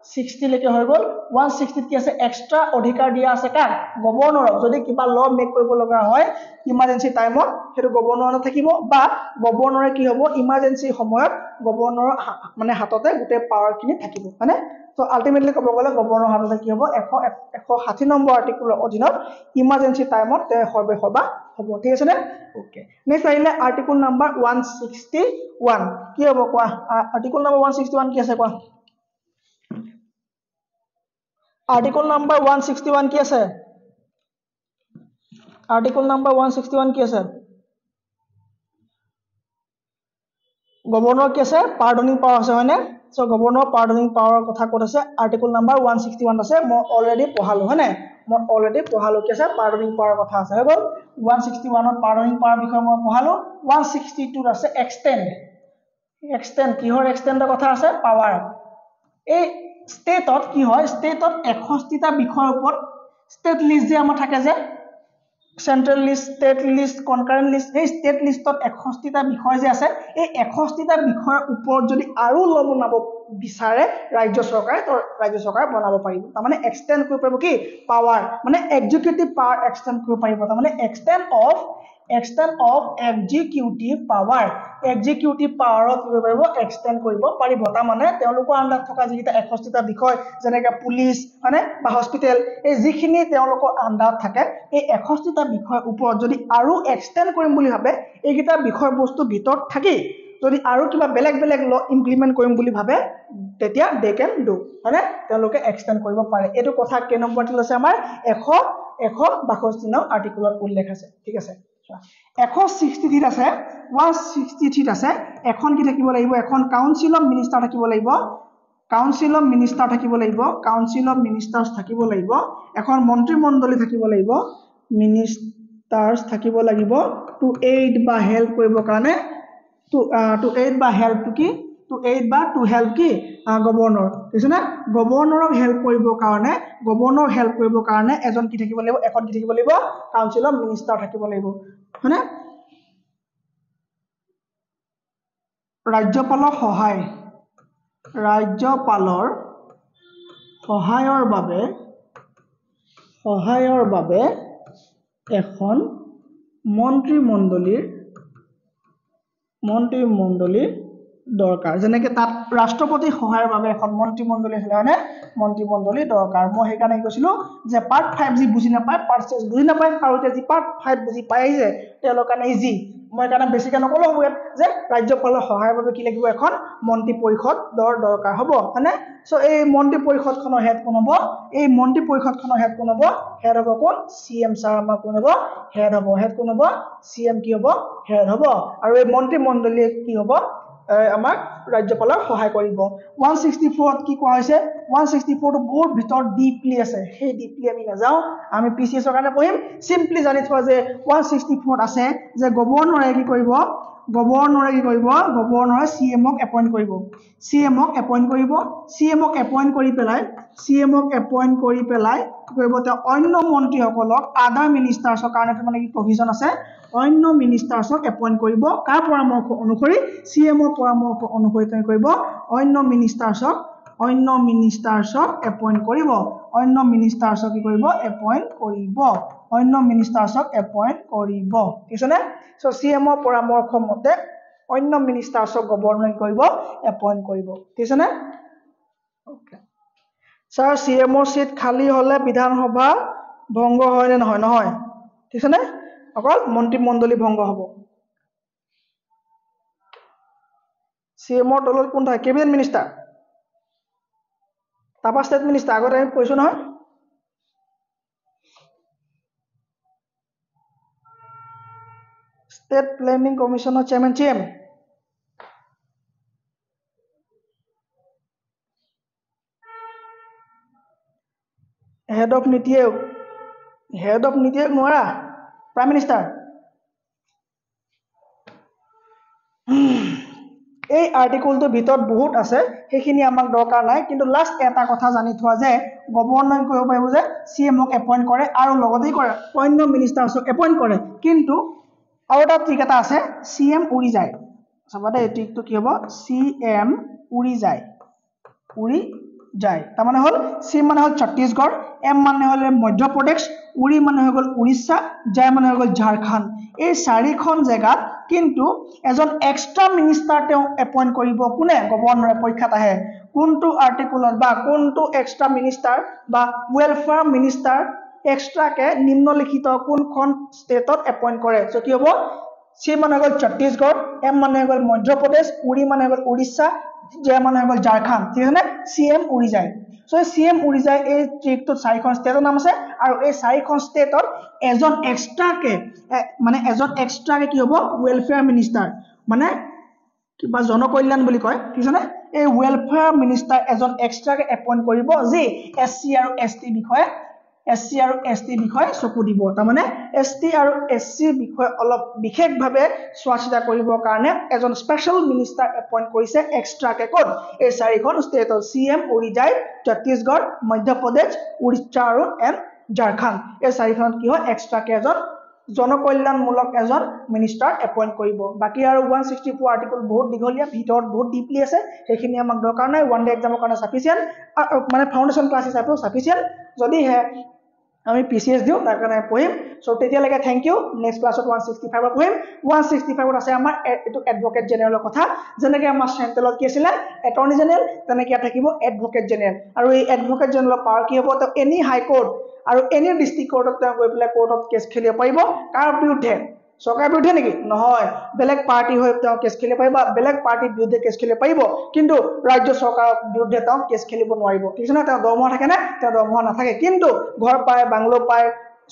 160 লৈকে হৈ গল 160 কি আছে এক্সট্ৰা অধিকাৰ দিয়া আছে কাক গভৰ্ণৰক যদি কিবা ল মেক কৰিব লগা হয় ইমাৰ্জেন্সি টাইমত হেতু গভৰ্ণৰৰ থাকিব বা গভৰ্ণৰে কি হ'ব ইমাৰ্জেন্সি সময়ত গভৰ্ণৰৰ মানে হাততে গুটে পাৱাৰ খিনি থাকিব মানে সো আলটিমেটলি ক'ব গলে গভৰ্ণৰৰ হাততে কি হ'ব 160 নম্বৰ আৰ্টিকলৰ অধীনত ইমাৰ্জেন্সি টাইমত তে হবে হবা হ'ব ঠিক আছে নে ওকে নেক্সট আহিলে আৰ্টিকল নাম্বাৰ 161 কি হ'ব কোৱা আৰ্টিকল নাম্বাৰ 161 কি আছে কোৱা আৰ্টিকল নাম্বাৰ 161 কি আছে আৰ্টিকল নাম্বাৰ 161 কি আছে গভৰ্ণৰ কি আছে পাৰ্ডনিং পাৱাৰ আছে হয়নে সো গভৰ্ণৰ পাৰ্ডনিং পাৱাৰৰ কথা ক'ত আছে আৰ্টিকল নাম্বাৰ 161 আছে মই অলৰেডি পঢ়ালো হয়নে মই অলৰেডি পঢ়ালো কি আছে পাৰ্ডনিং পাৱাৰৰ কথা আছে হৈ গল 161 ত পাৰ্ডনিং পাৱাৰ বিষয় মই পঢ়ালো 162 ত আছে এক্সটেন্ড কিহৰ এক্সটেন্ডৰ কথা আছে পাৱাৰ এই ষ্টেটত কি হয় ষ্টেটত 61টা বিষয়ৰ ওপৰত ষ্টেট লিষ্ট যে আমাৰ থাকে যে central list state list concurrent list এই স্টেট লিষ্টত 61টা বিষয় যে আছে এই 61টা বিষয়ৰ ওপৰত যদি আৰু ল বনাব বিচাৰে ৰাজ্য চৰকাৰে বনাব পাৰিব তাৰ মানে এক্সটেন্ড কৰিব পাৰিব কি পাৱাৰ মানে এক্সিকিউটিভ পাৱাৰ এক্সটেন্ড কৰিব পাৰিব তাৰ মানে এক্সটেন্ড অফ এক্সিকিউটিভ পাৱাৰ পাৱাৰত কৰিব পাৰিব এক্সটেন্ড কৰিব পাৰিব তাৰ মানে তেওঁলোকৰ আন্ডাৰত থকা যিটা 61টা বিষয় যেনেকৈ পুলিশ মানে বা হস্পিটেল এই যিখিনি তেওঁলোকৰ আন্ডাৰত থাকে এই 61টা বিষয়ৰ ওপৰত যদি আৰু এক্সটেন্ড কৰিম বুলি ভাবে এইকিটা বিষয় বস্তু ভিতৰত থাকি যদি আৰু কিবা বেলেগ ল ইমপ্লিমেন্ট কৰিম বুলি ভাবে তেতিয়া দে ক্যান ডু মানে তেওঁলোকে এক্সটেন্ড কৰিব পাৰে এটো কথা কে নম্বৰ আৰ্টিকল আছে আমাৰ 162 নং আৰ্টিকলত উল্লেখ আছে ঠিক আছে 163 আছে 163 আছে এখন কি থাকিব লাগিব এখন কাউন্সিল অফ মিনিষ্টাৰ থাকিব লাগিব এখন মন্ত্ৰীমণ্ডলী থাকিব লাগিব মিনিষ্টাৰ্স থাকিব লাগিব টু এইড বা হেল্প কৰিব কাৰণে টু এইড বা হেল্প কি গভৰ্ণৰ বুজিছে না গভৰ্ণৰক হেল্প কৰিবৰ কাৰণে এজন কি থাকিব লাগিব এখন কি থাকিব লাগিব কাউন্সিল অফ মিনিষ্টাৰ থাকিব লাগিব হয়নে ৰাজ্যপালৰ সহায়ৰ বাবে এখন মন্ত্ৰীমণ্ডলীৰ দৰকাৰ যেনেকৈ তাত ৰাষ্ট্ৰপতিৰ সহায়ৰ বাবে এখন মন্ত্ৰীমণ্ডলী আছে মানে মন্ত্ৰীমণ্ডলী দৰকাৰ মই হেকাৰণে কৈছিলো যে পাৰ্ট 5 জি বুজি নাপায় পাৰ্ট 6 বুজি নাপায় আৰু এতিয়া যি পাৰ্ট 5 বুজি পাই যে তেওঁলোকৰ কাৰণে ইজি মই কাৰণে বেছিকৈ নকলো হ'ব যে ৰাজ্যপালৰ সহায়ৰ বাবে কি লাগিব এখন মন্ত্ৰী পৰিষদ দৰকাৰ হ'ব মানে সো এই মন্ত্ৰী পৰিষদখনৰ হেড কোন হ'ব এই মন্ত্ৰী পৰিষদখনৰ হেড কোন হ'ব হেড হ'ব কোন সিএম স্যাৰ আমাৰ কোন হ'ব হেড কোন হ'ব সিএম কি হ'ব হেড হ'ব আৰু এই মন্ত্ৰীমণ্ডলীয়ে কি হ'ব আমাৰ ৰাজ্যপালক সহায় কৰিব 164 ত কি কোৱা হৈছে 164 টো বহুত ভিতৰ ডিপলি আছে সেই ডিপলি আমি নাযাও আমি পিসিএস ৰ কাৰণে পঢ়িম সিম্পলি জানি থোৱা যে 164 ত আছে যে গভৰ্ণৰে কি কৰিব গভৰ্ণৰে কি কৰিব গভৰ্ণৰে CMক এপইণ্ট কৰিব CMক এপইণ্ট কৰিব CMক এপইণ্ট কৰি পেলাই CMক এপইণ্ট কৰি পেলাই কি কৰিব তেওঁ অন্য মন্ত্ৰীসকলক আদাৰ মিনিষ্টাৰ্ছৰ কাৰণে মানে কি প্ৰভিজন আছে অন্য মিনিষ্টাৰ্ছক এপইণ্ট কৰিব কাৰ পৰামৰ্শ অনুসৰি CMৰ পৰামৰ্শ অনুসৰি তেওঁ কৰিব অন্য মিনিষ্টাৰ্ছক এপইণ্ট কৰিব অন্য মিনিষ্টাৰ্ছক কি কৰিব এপইণ্ট কৰিব অন্য মিনিষ্টাৰ্ছক এপইণ্ট কৰিব ঠিক আছে নে সো CMৰ পৰামৰ্শ মতে অন্য মিনিষ্টাৰ্ছক গভৰ্ণৰে কৰিব এপইণ্ট কৰিব ঠিক আছে নে ওকে স্যাৰ CMৰ সিট খালি হলে বিধানসভা ভংগ হয় নে নহয় নহয় ঠিক আছে নে অকল মন্ত্ৰীমণ্ডলী ভংগ হ'ব CMৰ তলত কোন থাকে কেবিনেট মিনিষ্টাৰ তাৰপা ষ্টেট মিনিষ্টাৰ আগতে আমি কৈছো নহয় ষ্টেট প্লেনিং কমিশনৰ chairman CM head of Niti Aayog নোৱাৰা প্ৰাইম মিনিষ্টাৰ এই আৰ্টিকলটোৰ ভিতৰত বহুত আছে সেইখিনি আমাক দৰকাৰ নাই কিন্তু লাষ্ট এটা কথা জানি থোৱা যে গভৰ্ণৰে কৰিব পাৰিব যে CMক এপইণ্ট কৰে আৰু লগতেই কৰে অন্য মিনিষ্টাৰ্ছক এপইণ্ট কৰে কিন্তু আৰু এটা ঠিক এটা আছে CM উৰি যায় চাবা এই ট্ৰিকটো কি হ'ব CM উৰি যায় তাৰ মানে হল C মানে হল ছত্তীশগড় M মানে হল মধ্যপ্ৰদেশ উৰি মানে হৈ গল উৰিষ্যা যায় মানে হৈ গল ঝাৰখণ্ড এই চাৰিখন জায়গাত কিন্তু এজন এক্সট্ৰা মিনিষ্টাৰ তেওঁ এপইণ্ট কৰিব কোনে গভৰ্ণৰে পৰীক্ষাত আহে কোনটো আৰ্টিকলত বা কোনটো এক্সট্ৰা মিনিষ্টাৰ বা ওয়েলফেয়াৰ মিনিষ্টাৰ এক্সট্ৰাকে নিম্নলিখিত কোনখন ষ্টেটত এপইণ্ট কৰে সো কি হ'ব C মানে হৈ গল ছত্তীশগড় M মানে হৈ গল মধ্যপ্ৰদেশ উৰি মানে হৈ গল উৰিষ্যা যায় মানে হৈ গল ঝাৰখণ্ড ঠিক আছে নে CM উৰি যায় সো CM উৰি যায় এই ট্ৰিকটো চাৰিখন ষ্টেটৰ নাম আছে আৰু এই চাৰিখন ষ্টেটত এজন এক্সট্ৰাকে কি হ'ব ওয়েলফেয়াৰ মিনিষ্টাৰ মানে কিবা জনকল্যাণ বুলি কয় ঠিক আছে নে এই ওয়েলফেয়াৰ মিনিষ্টাৰ এজন এক্সট্ৰাকে এপইণ্ট কৰিব যি SC আৰু ST বিষয়ে চকু দিব তাৰ মানে ST আৰু SC বিষয়ে অলপ বিশেষভাৱে চোৱাচিতা কৰিবৰ কাৰণে এজন স্পেশাল মিনিষ্টাৰ এপইণ্ট কৰিছে এক্সট্ৰাকে কোন এই চাৰিখন ষ্টেটত CM উৰি যায় ছত্তীশগড় মধ্যপ্ৰদেশ উৰিষ্যা আৰু ঝাৰখণ্ড এই চাৰিখনত কি হয় এক্সট্ৰাকে এজন জনকল্যাণমূলক এজন মিনিষ্টাৰ এপইণ্ট কৰিব বাকি আৰু 164 আৰ্টিকল বহুত দীঘলীয়া ভিতৰত বহুত ডিপলি আছে সেইখিনি আমাক দৰকাৰ নাই ওৱান ডে এক্সামৰ কাৰণে সাফিচিয়েন্ট মানে ফাউন্ডেশন ক্লাছ হিচাপেও সাফিচিয়েন্ট যদি হে আমি PCS দিও তাৰ কাৰণে পঢ়িম সো তেতিয়ালৈকে থ্যাংক ইউ নেক্সট ক্লাছত 165 পঢ়িম 165 আছে আমাৰ এটো এডভোকেট জেনেৰেলৰ কথা যেনেকৈ আমাৰ চেন্ট্ৰেলত কি আছিল এটৰ্নি জেনেৰেল তেনেকৈ থাকিব এডভোকেট জেনেৰেল আৰু এই এডভোকেট জেনেৰেলৰ পাৱাৰ কি হ'ব তো এনি হাই কোৰ্ট আৰু এনি ডিস্ট্ৰিক্ট কোৰ্টত তেওঁ গৈ পেলাই কোৰ্টত কেছ খেলিব পাৰিব কাৰ বিৰুদ্ধে সৰকাৰ বিৰুদ্ধে নাকি নহয় বেলেগ পাৰ্টি হৈ তেওঁ কেছ খেলিব পাৰিব বেলেগ পাৰ্টিৰ বিৰুদ্ধে কেছ খেলিব পাৰিব কিন্তু ৰাজ্য চৰকাৰৰ বিৰুদ্ধে তেওঁ কেছ খেলিব নোৱাৰিব ঠিক আছে না তেওঁ দৰমহা থাকে না তেওঁ দৰমহা নাথাকে কিন্তু ঘৰ পায় বাংলো পায়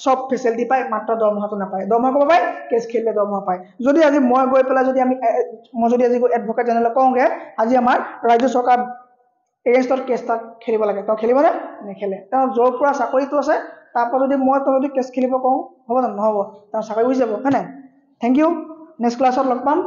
সব ফেসিলিটি পায় মাত্ৰ দৰমহাটো নাপায় দৰমহা ক'ব পায় কেছ খেলিলে দৰমহা পায় যদি আজি মই গৈ পেলাই যদি আমি মই যদি আজি এডভোকেট জেনেৰেল কওঁগে আজি আমাৰ ৰাজ্য চৰকাৰ এগেইনষ্টত কেছ খেলিব লাগে তেওঁ খেলিব না নেখেলে তেওঁ জোৰ পৰা চাকৰিটো আছে তারপর যদি মই তো যদি কেছ খেলিব কওঁ হ'ব না নহ'ব তাৰ চাকৰি হৈ যাব হয় না থ্যাংক ইউ নেক্সট ক্লাছত লগ পাম